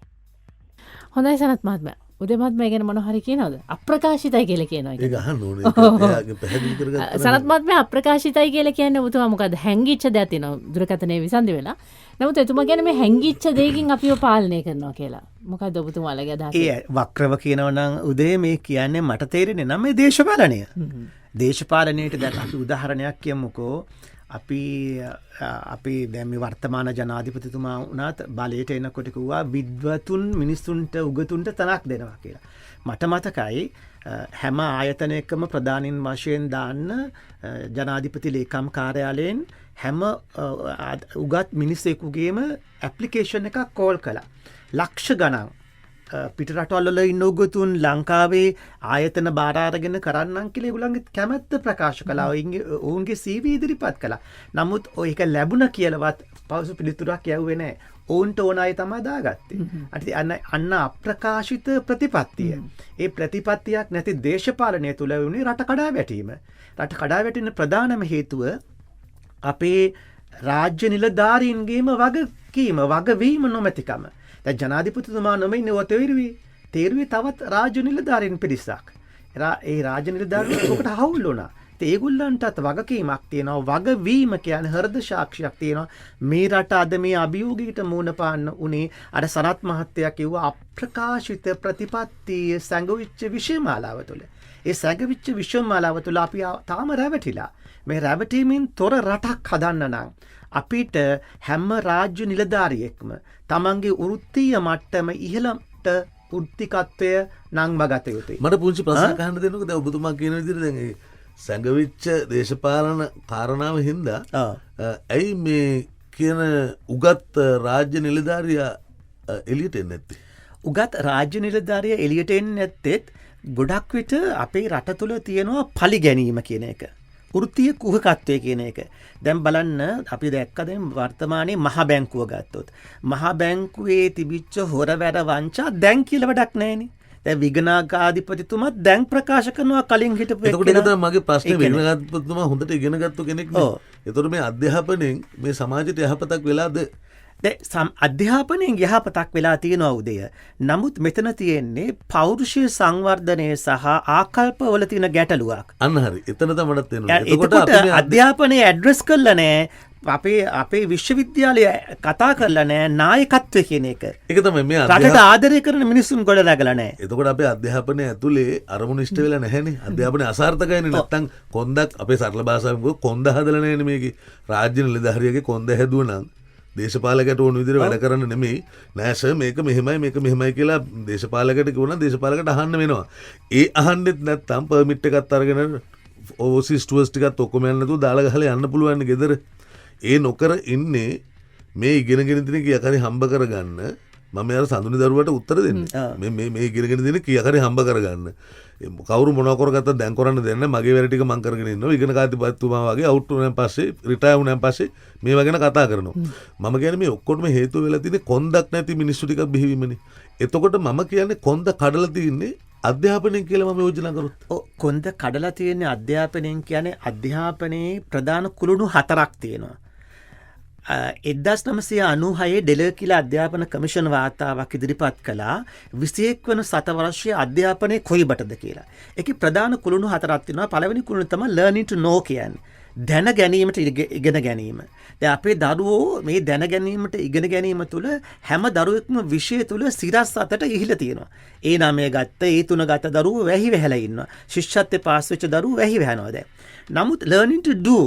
හොඳයි සනත් මහත්මයා. උදේ මහත්මයා ගැන මොන හරි කියනවද? අප්‍රකාශිතයි කියලා කියනවා. ඒක අහන්න ඕනේ. එයාගේ පැහැදිලි කරගත්තා. සනත් මහත්මයා අප්‍රකාශිතයි කියලා කියන්නේ ඔබතුමා මොකද හැංගිච්ච දෙයක් තියෙනවා දුරකථනයේ විසන්දි වෙලා. නමුත් එතුමා කියන්නේ මේ හැංගිච්ච දෙයකින් අපිව පාලනය කරනවා කියලා. මොකද ඔබතුමාලගේ අදහස? ඒ වක්‍රව කියනවා නම් උදේ මේ කියන්නේ මට තේරෙන්නේ නම් මේ දේශපාලනය. දේශපාලනයට දැන් අපි උදාහරණයක් කියමුකෝ. අපි දැන් මේ වර්තමාන ජනාධිපතිතුමා වුණත් බලයට එනකොට කිව්වා විද්වතුන් මිනිස්සුන්ට උගතුන්ට තනක් දෙනවා කියලා. මට මතකයි හැම ආයතනයකම ප්‍රධානින් වශයෙන් දාන්න ජනාධිපති ලේකම් කාර්යාලයෙන් හැම උගත් මිනිස්සෙකුගේම ඇප්ලිකේෂන් එකක් කෝල් කළා. ලක්ෂ ගණන් පිටරටවල ඉන්න උගතුන් ලංකාවේ ආයතන බාර අරගෙන කරන්නම් කියලා ඒගොල්ලන්ගේ කැමැත්ත ප්‍රකාශ කළා. ඔවුන්ගේ CV ඉදිරිපත් කළා. නමුත් ඔය එක ලැබුණ කියලාවත් පෞසු පිළිතුරක් යවුවේ නැහැ. ඔවුන්ට ඕන අය තමයි දාගත්තේ. අන්න අප්‍රකාශිත ප්‍රතිපත්තිය. ඒ ප්‍රතිපත්තියක් නැති දේශපාලනය තුල වුණේ රට කඩා වැටීම. රට කඩා වැටෙන ප්‍රධානම හේතුව අපේ රාජ්‍ය නිලධාරීන්ගේම වගකීම, වගවීම නොමැතිකම. දැන් ජනාධිපතිතුමා නොමෙ ඉන්නේ තේරුවේ තවත් රාජ්‍ය නිලධාරීන් පිරිසක්. ඒ රාජ්‍ය නිලධාරීන් ඔකට හවුල් වුණා. ඒගොල්ලන්ටත් වගකීමක් තියෙනවා. වගවීම කියන්නේ හෘද සාක්ෂියක් තියෙනවා. මේ රට අද මේ අභියෝගයකට මුහුණ පාන්න උනේ අර සනත් මහත්තයා කිව්ව අප්‍රකාශිත ප්‍රතිපත්තිය සංගවිච්ච විෂයමාලාව තුළ. ඒ සංගවිච්ච විෂයමාලාව තුළ අපි තාම රැවටිලා. මේ රැවටීමෙන් තොර රටක් හදන්න නම් අපිට හැම රාජ්‍ය නිලධාරියෙක්ම තමන්ගේ වෘත්තීය මට්ටම ඉහළට වෘත්තිකත්වය නංව ගත යුතුයි. මට පුංචි ප්‍රශ්නයක් අහන්න දෙන්නකෝ. දැන් ඔබතුමා කියන විදිහට දැන් ඒ සංගවිච්ච දේශපාලන කාරණාව හින්දා ඇයි මේ කියන උගත් රාජ්‍ය නිලධාරියා එළියට එන්නේ නැත්තේ? උගත් රාජ්‍ය නිලධාරියා එළියට එන්නේ නැත්තේත් ගොඩක් විට අපේ රට තුළ තියෙනවා පලි ගැනීම කියන එක. වෘත්තීය කුහකත්වය කියන එක. දැන් බලන්න අපි දැක්ක දැන් වර්තමානයේ මහ බැංකුව ගත්තොත් මහ බැංකුවේ තිබිච්ච හොරවැර වංචා දැන් කියලා වැඩක් නැහැනේ. දැන් විගණාකාධිපතිතුමා දැන් ප්‍රකාශ කරනවා කලින් හිටපු එක. එතකොට ඒක තමයි මගේ ප්‍රශ්නේ. විගණාකාධිපතිතුමා හොඳට ඉගෙන ගත්ත කෙනෙක්නේ. එතකොට මේ අධ්‍යාපනයෙන් මේ සමාජයට යහපතක් වෙලාද? අධ්‍යාපනයෙන් යහපතක් වෙලා තියෙනවා උදය. නමුත් මෙතන තියෙන්නේ පෞරුෂය සංවර්ධනය සහ ආකල්පවල තියෙන ගැටලුවක්. අන්න හරි. එතන තමයි මට තේරෙන්නේ. එතකොට අධ්‍යාපනය ඇඩ්‍රස් කරලා නැහැ. අපේ විශ්වවිද්‍යාලය කතා කරලා නැහැ නායකත්වය කියන එක. ඒක තමයි මේ රටට ආදරය කරන මිනිස්සුන් ගොඩ නැගලා නැහැ. එතකොට අපේ අධ්‍යාපනය ඇතුලේ අරමුණු ඉෂ්ට වෙලා නැහැනේ. අධ්‍යාපනය අසාර්ථකයිනේ. නැත්තම් කොන්දක් අපේ සරල භාෂාවෙන් කිව්වොත් කොන්ද හදලා නැහැනේ මේකේ. රාජ්‍ය නිලධාරියගේ කොන්ද හැදුවා නම් දේශපාලකට ඕන විදිහට වැඩ කරන්න නෙමෙයි. නෑ සර් මේක මෙහෙමයි කියලා දේශපාලකට කිව්වනම් දේශපාලකට අහන්න වෙනවා. ඒ අහන්නෙත් නැත්තම් පර්මිට් එකක් අරගෙන ඕවර්සීස් ටුවර්ස් ටිකත් ඔක්කොම යන්න නැතුව දාලා ගහලා යන්න පුළුවන් නේ ගෙදර. ඒ නොකර ඉන්නේ මේ ඉගෙනගෙන දින කීයක් හරි හම්බ කරගන්න. මම යාර සඳුනි දරුවට උත්තර දෙන්න. මේ ඉගෙනගෙන දින කීයක් හරි හම්බ කරගන්න. කවුරු මොනවා කරගත්තත් දැන් කරන්න දෙන්නේ මගේ වැඩ ටික මම කරගෙන ඉන්නවා. ඉගෙන කාතිපත්තුමා වගේ අවුට් වුණාන් පස්සේ රිටයර් වුණාන් පස්සේ මේවා ගැන කතා කරනවා. මම කියන්නේ මේ ඔක්කොටම හේතුව වෙලා තියෙන්නේ කොන්දක් නැති මිනිස්සු ටිකක් බිහිවීමනේ. එතකොට මම කියන්නේ කොන්ද කඩලා තියෙන්නේ අධ්‍යාපනයෙන් කියලා මම යෝජනා කරොත්. කොන්ද කඩලා තියෙන්නේ අධ්‍යාපනයෙන් කියන්නේ අධ්‍යාපනයේ ප්‍රධාන කුළුණු 4ක් තියෙනවා. 1996 ඩෙලර්කිල අධ්‍යාපන කමිෂන් වාර්තාවක් ඉදිරිපත් කළා 21 වන සතවර්ෂයේ අධ්‍යාපනයේ කොයිබටද කියලා. ඒකේ ප්‍රධාන කුළුණු 4ක් තියෙනවා. පළවෙනි කුළුණ තමයි learning to know කියන්නේ. දැන ගැනීමට ඉගෙන ගැනීම. දැන් අපේ දරුවෝ මේ දැන ගැනීමට ඉගෙන ගැනීම තුළ හැම දරුවෙක්ම විෂය තුළ සිරස් අතට ඉහිලා තියෙනවා. ඒ 9 ගත්ත, ඒ 3 ගත්ත දරුවෝ වැහි වැහැලා ඉන්නවා. ශිෂ්‍යත්වයේ පාස් වෙච්ච දරුවෝ වැහි වැහනවා දැන්. නමුත් learning to do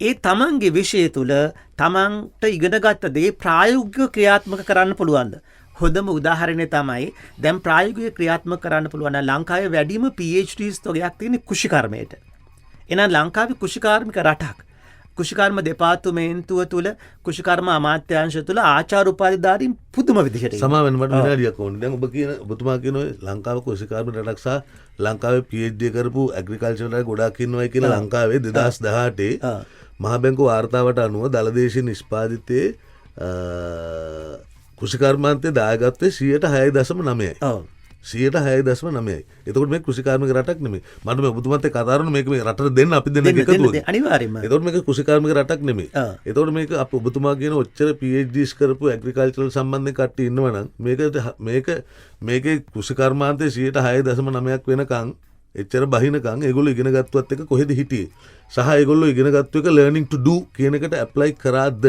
ඒ තමන්ගේ විෂය තුළ තමන්ට ඉගෙනගත්ත දේ ප්‍රායෝගිකව ක්‍රියාත්මක කරන්න පුළුවන්ද? හොඳම උදාහරණය තමයි දැන් ප්‍රායෝගිකව ක්‍රියාත්මක කරන්න පුළුවන් ලංකාවේ වැඩිම PhDs තොගයක් තියෙන කෘෂිකර්මයට. එහෙනම් ලංකාවේ කෘෂිකාර්මික රටක්. කෘෂිකර්ම දෙපාර්තමේන්තුව තුළ කෘෂිකර්ම අමාත්‍යාංශ තුළ ආචාර්ය උපාධිධාරීන් පුදුම විදිහට සමාවෙන්න මට විනාඩියක් ඕනේ. දැන් ඔබතුමා කියන ලංකාව කෘෂිකර්ම රටක් සහ ලංකාවේ PhD කරපු ඇග්‍රිකල්චර් වල ගොඩාක් ඉන්නවයි කියලා ලංකාවේ 2018 මහා බැංකුව වාර්තාවට අනුව දලදේශීය නිෂ්පාදිතයේ කෘෂිකර්මාන්තයේ දායකත්වයේ 6.6.9යි. 6.6.9යි. එතකොට මේ කෘෂිකාර්මික රටක් නෙමෙයි. මට මේ ඔබතුමාත් එක්ක කතා කරන මේක මේ රටට දෙන්න අපි දෙන්න එකතු වෙනවා. අනිවාර්යයෙන්ම. එතකොට මේක කෘෂිකාර්මික රටක් නෙමෙයි. එතකොට මේක අප ඔබතුමා කියන ඔච්චර PhDs කරපු ඇග්‍රිකල්චරල් සම්බන්ධයෙන් කට්ටිය ඉන්නවනම් මේකේ කෘෂිකර්මාන්තයේ 6.6.9ක් වෙනකන් එච්චර බහිනකන් ඒගොල්ලෝ ඉගෙන ගත්තවත් එක කොහෙද හිටියේ? සහ ඒගොල්ලෝ ඉගෙන ගත්ත එක learning to do කියන එකට apply කරාද?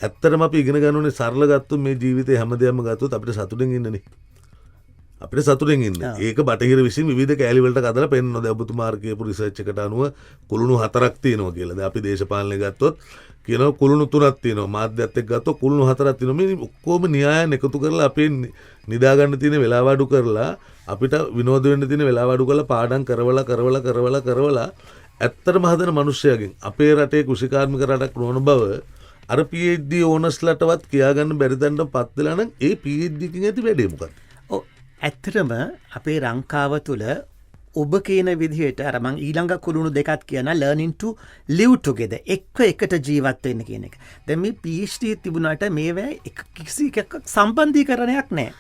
ඇත්තටම අපි ඉගෙන ගන්න ඕනේ සරල ගත්තොත් මේ ජීවිතේ හැමදේම ගත්තොත් අපිට සතුටින් ඉන්නනේ. අපිට සතුටින් ඉන්න. ඒක බටහිර විසින් විවිධ කෑලි වලට කඩලා පෙන්නනවා. දැන් ඔබතුමාර කියපු රිසර්ච් එකට අනුව කුළුණු 4ක් තියෙනවා කියලා. දැන් අපි දේශපාලනය ගත්තොත් කියනවා කුළුණු 3ක් තියෙනවා. මාධ්‍යත් එක්ක ගත්තොත් කුළුණු 4ක් තියෙනවා. මේ ඔක්කොම න්‍යායන් එකතු කරලා අපේ නිදා ගන්න තියෙන වෙලාව අඩු කරලා අපිට විනෝද වෙන්න තියෙන වෙලාව අඩු කරලා පාඩම් කරවලා ඇත්තටම හදන මිනිස්සයගෙන් අපේ රටේ කෘෂිකාර්මික රටක් නොවන බව අර PhD ඕනර්ස්ලටවත් කියාගන්න බැරි තැනටපත් වෙලා නම් ඒ PhD කින් ඇති වැඩේ මොකක්ද? ඇත්තටම අපේ ලංකාව තුළ ඔබ කියන විදිහට අර මං ඊළඟ කුළුණු දෙකක් කියන learning to live together එකට ජීවත් වෙන්න කියන එක. දැන් මේ PhD තිබුණාට මේවා කිසි එකක් සම්බන්ධීකරණයක් නැහැ.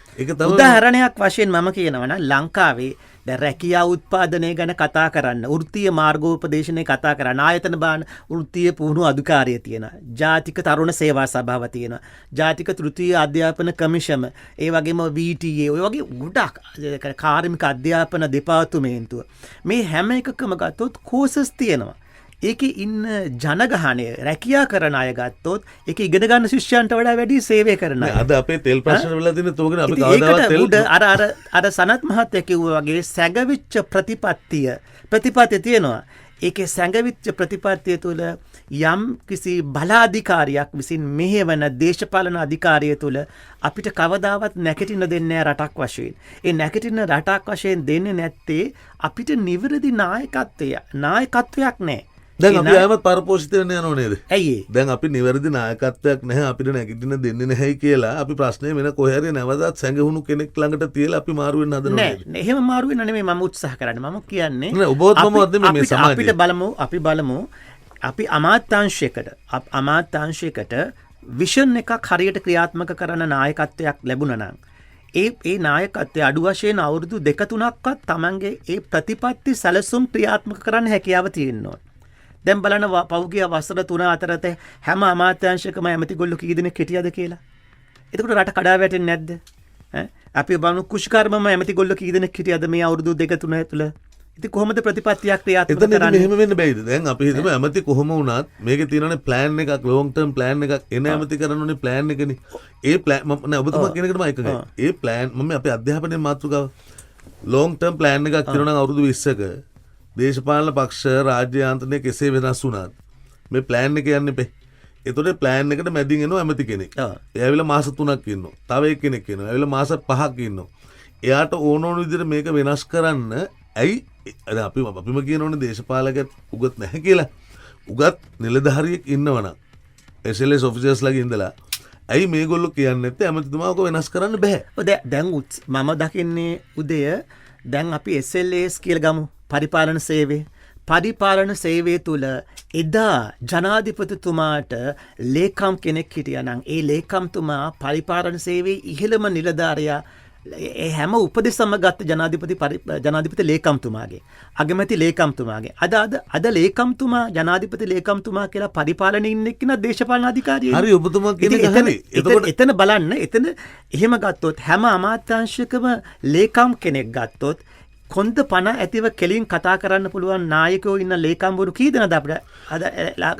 උදාහරණයක් වශයෙන් මම කියනවා නම් ලංකාවේ දැන් රැකියා උත්පාදනය ගැන කතා කරන්න, වෘත්තීය මාර්ගෝපදේශනය කතා කරන්න, ආයතන බාන වෘත්තීය පුහුණු අධිකාරිය තියෙනවා, ජාතික තරුණ සේවා සභාව තියෙනවා, ජාතික තෘතීය අධ්‍යාපන කමිෂම, ඒ වගේම VTA, ඔය වගේ ගොඩක් කාර්මික අධ්‍යාපන දෙපාර්තමේන්තුව. මේ හැම එකකම ගත්තොත් කෝසස් තියෙනවා. ඒකේ ඉන්න ජනගහනය රැකියා කරන අය ගත්තොත් ඒක ඉගෙන ගන්න ශිෂ්‍යයන්ට වඩා වැඩි සේවය කරන අය. අද අපේ තෙල් ප්‍රශ්න වල තියෙන තෝගෙන අපි කවදාවත් තෙල් අර සනත් මහත්තයා කිව්වා වගේ සැඟවිච්ච ප්‍රතිපත්තිය තියෙනවා. ඒකේ සැඟවිච්ච ප්‍රතිපත්තිය තුළ යම් කිසි බලාධිකාරියක් විසින් මෙහෙවන දේශපාලන අධිකාරිය තුළ අපිට කවදාවත් නැකටින්න දෙන්නේ නැහැ රටක් වශයෙන්. ඒ නැකටින්න රටක් වශයෙන් දෙන්නේ නැත්තේ අපිට නිවැරදි නායකත්වයක් නැහැ. දැන් අපි ආයමත් පරපෝෂිත වෙන්න යනව නේද? ඇයි දැන් අපි නිවැරදි නායකත්වයක් නැහැ, අපිට නැගිටින්න දෙන්නේ නැහැයි කියලා අපි ප්‍රශ්නේ වෙන කොහේ හරි නැවතත් සැඟවුණු කෙනෙක් ළඟට තියලා අපි මාරු වෙන්න හදනවා නේද? නෑ එහෙම මාරු වෙන්න නෙමෙයි මම උත්සාහ කරන්නේ. මම කියන්නේ නෑ ඔබවත් මමවත් නෙමෙයි මේ සමාජයේ. අපි බලමු අපි අමාත්‍යාංශයකට විෂන් එකක් හරියට ක්‍රියාත්මක කරන නායකත්වයක් ලැබුණා නම් ඒ නායකත්වය අඩු වශයෙන් අවුරුදු 2-3ක්වත් තමන්ගේ ඒ ප්‍රතිපත්ති සැලසුම් ක්‍රියාත්මක කරන්න හැකියාව තියෙනවා. දැන් බලන්න පෞද්ගලික වසර 3 අතරත හැම අමාත්‍යාංශයකම ඇමතිගොල්ලෝ කී දෙනෙක් හිටියද කියලා. එතකොට රට කඩා වැටෙන්නේ නැද්ද? අපි බලමු කුෂිකර්මම ඇමතිගොල්ලෝ කී දෙනෙක් හිටියද මේ අවුරුදු 2-3 තුළ? ඉතින් කොහොමද ප්‍රතිපත්තියක් ක්‍රියාත්මක කරන්නේ? එතන මෙහෙම වෙන්න බෑද? දැන් අපි හිතමු ඇමති කොහොම වුණත් මේකේ තියෙනනේ ප්ලෑන් එකක්, ලොන්ග් ටර්ම් ප්ලෑන් එකක්. එන ඇමති කරන්නේ ප්ලෑන් එකනේ. ඒ ප්ලෑන් නෑ ඔබතුමා කියන එකට මම එකගයි. ඒ ප්ලෑන් මම අපේ අධ්‍යාපනයේ මාතෘකාව ලොන්ග් ටර්ම් ප්ලෑන් එකක් තියෙනවා නම් අවුරුදු 20ක දේශපාලන පක්ෂ රාජ්‍ය යාන්ත්‍රණය කෙසේ වෙනස් වුණත් මේ ප්ලෑන් එක යන්න එපේ. එතකොට ප්ලෑන් එකට මැදින් එනවා ඇමති කෙනෙක්. එයාවිලා මාස 3ක් ඉන්නවා. තව එක්කෙනෙක් ඉන්නවා. එයාවිලා මාස 5ක් ඉන්නවා. එයාට ඕන විදිහට මේක වෙනස් කරන්න ඇයි අපිම කියනෝනේ දේශපාලකයත් උගත් නැහැ කියලා. උගත් නිලධාරියෙක් ඉන්නවනම් SLS ඔෆිසර්ස් ලාගේ ඉඳලා ඇයි මේගොල්ලෝ කියන්නේ නැත්තේ ඇමතිතුමාව වෙනස් කරන්න බෑ. දැන් මම දකින්නේ උදය දැන් අපි SLS කියලා ගමු. පරිපාලන සේවය තුළ එදා ජනාධිපතිතුමාට ලේකම් කෙනෙක් හිටියා නම් ඒ ලේකම්තුමා පරිපාලන සේවයේ ඉහළම නිලධාරියා හැම උපදෙසම ගත්ත ජනාධිපති ලේකම්තුමාගේ අගමැති ලේකම්තුමාගේ අද ලේකම්තුමා ජනාධිපති ලේකම්තුමා කියලා පරිපාලනයේ ඉන්න එක්කෙනා දේශපාලන අධිකාරියෙක්. හරි ඔබතුමා කියන එක හරි. එතන බලන්න එතන එහෙම ගත්තොත් හැම අමාත්‍යාංශයකම ලේකම් කෙනෙක් ගත්තොත් කොන්ද පණ ඇතිව කෙලින් කතා කරන්න පුළුවන් නායකයෝ ඉන්න ලේකම්වරු කී දෙනාද අපිට අද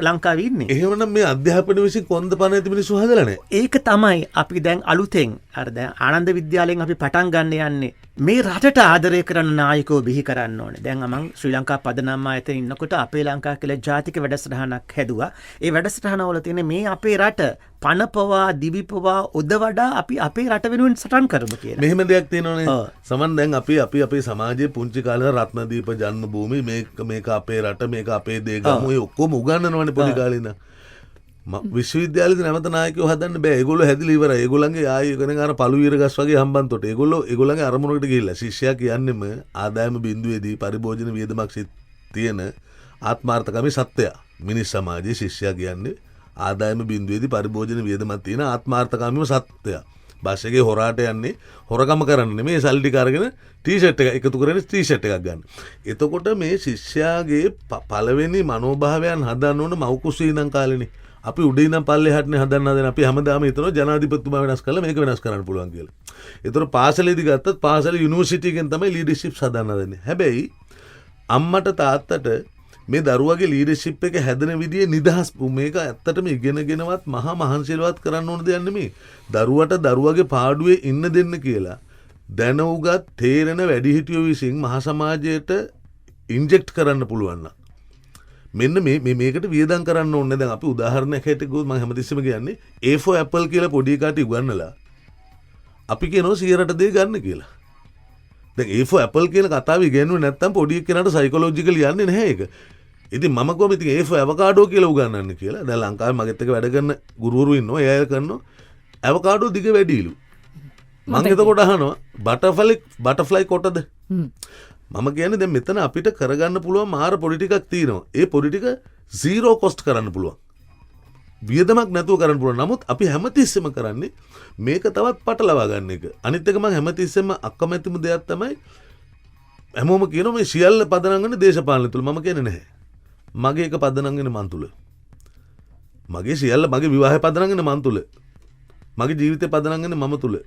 ලංකාවේ ඉන්නේ? එහෙමනම් මේ අධ්‍යාපන විසින් කොන්ද පණ ඇති මිනිස්සු හදලා නැහැ. ඒක තමයි අපි දැන් අලුතෙන් අර දැන් ආනන්ද විද්‍යාලයෙන් අපි පටන් ගන්න යන්නේ. මේ රටට ආදරය කරන නායකයෝ බිහි කරන්න ඕනේ. දැන් මම ශ්‍රී ලංකා පදනම් ආයතනයේ ඉන්නකොට අපේ ලංකා කියලා ජාතික වැඩසටහනක් හැදුවා. ඒ වැඩසටහන වල තියෙන මේ අපේ රට පනපවා දිවිපවා ඔද වඩා අපි අපේ රට වෙනුවෙන් සටන් කරමු කියලා. මෙහෙම දෙයක් තියෙනවනේ. සමන් දැන් අපි අපේ සමාජයේ පුංචි කාලේ රත්නදීප ජන්මභූමි මේක අපේ රට මේක අපේ දේ ගමු ඔය ඔක්කොම උගන්වනවනේ පොඩි කාලේ ඉඳන්. විශ්වවිද්‍යාලෙදි නැවත නායකයෝ හදන්න බෑ. ඒගොල්ලෝ හැදිලා ඉවරයි. ඒගොල්ලන්ගේ ආයෙ ඉගෙන ගන්න පළුවීර ගස් වගේ හම්බන්තොට. ඒගොල්ලෝගේ අරමුණකට ගිහිල්ලා ශිෂ්‍යයා කියන්නෙම ආදායම බිඳුවේදී පරිභෝජන වියදමක් තියෙන ආත්මාර්ථකාමී සත්‍යය. මිනිස් සමාජයේ ශිෂ්‍යයා කියන්නේ ආදායම බිඳුවේදී පරිභෝජන වියදමක් තියෙන ආත්මාර්ථකාමීම සත්‍යය. බස් එකේ හොරාට යන්නේ හොරකම කරන්න නෙමෙයි සල්ලි ටික අරගෙන ටී-ෂර්ට් එක එකතු කරගෙන ටී-ෂර්ට් එකක් ගන්න. එතකොට මේ ශිෂ්‍යයාගේ පළවෙනි මනෝභාවයන් හදන්න ඕන මව්කුසේ ඉඳන් කාලේනේ. අපි උඩ ඉඳන් පල්ලෙහාටනේ හදන්න අපි හැමදාම හිතනවා ජනාධිපතිතුමා වෙනස් කරලා මේක වෙනස් කරන්න පුළුවන් කියලා. ඒතර පාසලේදී ගත්තත් පාසල යුනිවර්සිටි එකෙන් තමයි ලීඩර්ෂිප්ස් හදන්න හදන්නේ. හැබැයි අම්මට තාත්තට මේ දරුවගේ ලීඩර්ෂිප් එක හැදෙන විදිහේ නිදහස් මේක ඇත්තටම ඉගෙනගෙනවත් මහා මහන්සියලවත් කරන්න ඕන දෙයක් නෙමෙයි. දරුවට දරුවගේ පාඩුවේ ඉන්න දෙන්න කියලා දැනුගත් තේරෙන වැඩිහිටියෝ විසින් මහා සමාජයට ඉන්ජෙක්ට් කරන්න පුළුවන් නම් මෙන්න මේකට වියදම් කරන්න ඕනේ. දැන් අපි උදාහරණයක් හැටියට ගියොත් මම හැමතිස්සෙම කියන්නේ A for apple කියලා පොඩි එකාට උගන්වලා අපි කියනවා 100ට දේ ගන්න කියලා. දැන් A for apple කියන කතාව ඉගෙනුවේ නැත්තම් පොඩි එක්කෙනාට සයිකොලොජිකලි යන්නේ නැහැ ඒක. ඉතින් මම කොහොමද ඉතින් A for avocado කියලා උගන්වන්නේ කියලා. දැන් ලංකාවේ මගෙත් එක්ක වැඩ කරන ගුරුවරු ඉන්නවා. ඒ අය කරනවා avocado දිග වැඩිලු. මම එතකොට අහනවා බටර්ෆ්ලයි කොටද? මම කියන්නේ දැන් මෙතන අපිට කරගන්න පුළුවන් මාර පොඩි ටිකක් තියෙනවා. ඒ පොඩි ටික zero cost කරන්න පුළුවන්. වියදමක් නැතුව කරන්න පුළුවන්. නමුත් අපි හැමතිස්සෙම කරන්නේ මේක තවත් පටලවා ගන්න එක. අනිත් එක මම හැමතිස්සෙම අකමැතිම දෙයක් තමයි හැමෝම කියනවා මේ සියල්ල පදනම් වෙන්නේ දේශපාලනය තුල. මම කියන්නේ නැහැ. මගේ එක පදනම් වෙන්නේ මන් තුල. මගේ සියල්ල මගේ විවාහය පදනම් වෙන්නේ මන් තුල. මගේ ජීවිතය පදනම් වෙන්නේ මම තුල.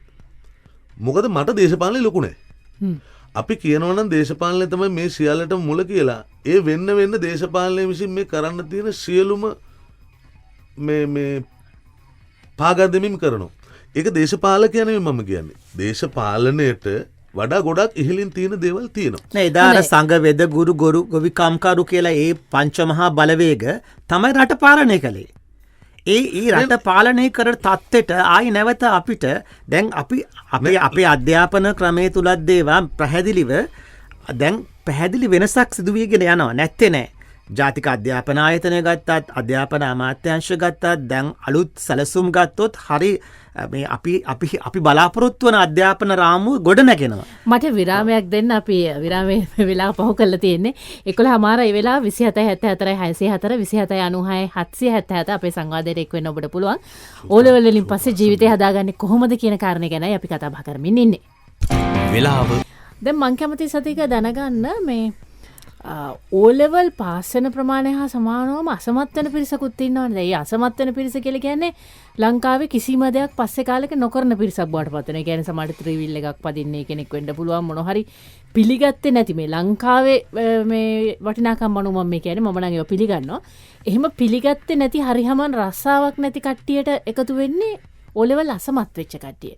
මොකද මට දේශපාලනේ ලොකු නැහැ. අපි කියනවා නම් දේශපාලනය තමයි මේ සියල්ලටම මුල කියලා. ඒ වෙන්න දේශපාලනය විසින් මේ කරන්න තියෙන සියලුම මේ පාගදමින් කරනවා. ඒක දේශපාලකයා නෙමෙයි මම කියන්නේ. දේශපාලනයට වඩා ගොඩක් ඉහළින් තියෙන දේවල් තියෙනවා. නෑ එදා අර සංඝ වෙද ගුරු ගොවි කම්කරු කියලා ඒ පංචමහා බලවේග තමයි රට පාලනය කළේ. ඒ රට පාලනය කර තත්ත්වයට ආයි නැවත අපිට දැන් අපේ අධ්‍යාපන ක්‍රමයේ තුලත් දේවා පැහැදිලිව දැන් පැහැදිලි වෙනසක් සිදු වීගෙන යනවා. නැත්තේ නෑ. ජාතික අධ්‍යාපන ආයතනය ගත්තත් අධ්‍යාපන අමාත්‍යාංශ ගත්තත් දැන් අලුත් සැලසුම් ගත්තොත් හරි මේ අපි බලාපොරොත්තු වන අධ්‍යාපන රාමුව ගොඩ නැගෙනවා. මට විරාමයක් දෙන්න. අපි විරාමයේ වෙලාව පහු කරලා තියෙන්නේ 11:00 ඒ වෙලාව 27 74 604 27 96 777 අපේ සංවාදයට එක් වෙන්න ඔබට පුළුවන්. ඕලෙවල් වලින් පස්සේ ජීවිතය හදාගන්නේ කොහොමද කියන කාරණේ ගැනයි අපි කතා බහ කරමින් ඉන්නේ. වෙලාව දැන් මං කැමති සතික දැනගන්න මේ ඕලෙවල් පාස් වෙන ප්‍රමාණය හා සමානවම අසමත් වෙන පිරිසකුත් ඉන්නවනේ. ඒ අසමත් වෙන පිරිස කියලා කියන්නේ ලංකාවේ කිසිම දෙයක් පස්සේ කාලෙක නොකරන පිරිසක් බවට පත් වෙනවා. ඒ කියන්නේ සමහර ත්‍රිවිල් එකක් පදින්නේ කෙනෙක් වෙන්න පුළුවන් මොන හරි පිළිගත්තේ නැති මේ ලංකාවේ මේ වටිනාකම් මනු මම මේ කියන්නේ මම නම් ඒවා පිළිගන්නවා. එහෙම පිළිගත්තේ නැති හරිහමන් රස්සාවක් නැති කට්ටියට එකතු වෙන්නේ ඕලෙවල් අසමත් වෙච්ච කට්ටිය.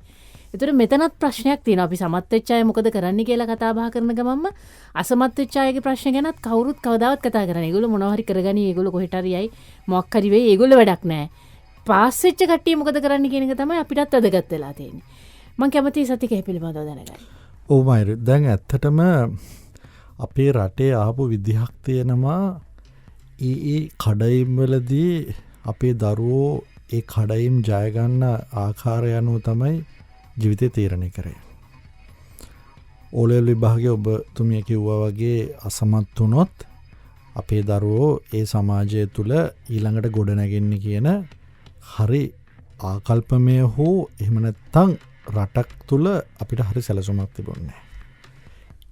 ඒතර මෙතනත් ප්‍රශ්නයක් තියෙනවා. අපි සමත් වෙච්ච අය මොකද කරන්නේ කියලා කතා බහ කරන ගමන්ම අසමත් වෙච්ච අයගේ ප්‍රශ්න ගැනත් කවුරුත් කවදාවත් කතා කරන්නේ. ඒගොල්ලෝ මොනවා හරි කරගනි. ඒගොල්ලෝ කොහෙට හරි යයි මොකක් හරි වෙයි. ඒගොල්ලෝ වැඩක් නැහැ. පාස් වෙච්ච කට්ටිය මොකද කරන්නේ කියන එක තමයි අපිටත් වැදගත් වෙලා තියෙන්නේ. මම කැමතියි සතිකේ පිළිබඳව දැනගන්න. ඔව් මයිර් දැන් ඇත්තටම අපේ රටේ ආපු විදිහක් තියෙනවා. ඒ කඩයිම් වලදී අපේ දරුවෝ ඒ කඩයිම් ජය ගන්න ආකාරය අනුව තමයි ජීවිතය තීරණය කරේ. ඕලෙවල් විභාගයේ ඔබතුමිය කිව්වා වගේ අසමත් වුණොත් අපේ දරුවෝ ඒ සමාජය තුළ ඊළඟට ගොඩනැගෙන්නේ කියන හරි ආකල්පමය හෝ එහෙම නැත්නම් රටක් තුළ අපිට හරි සැලසුමක් තිබුණේ නැහැ.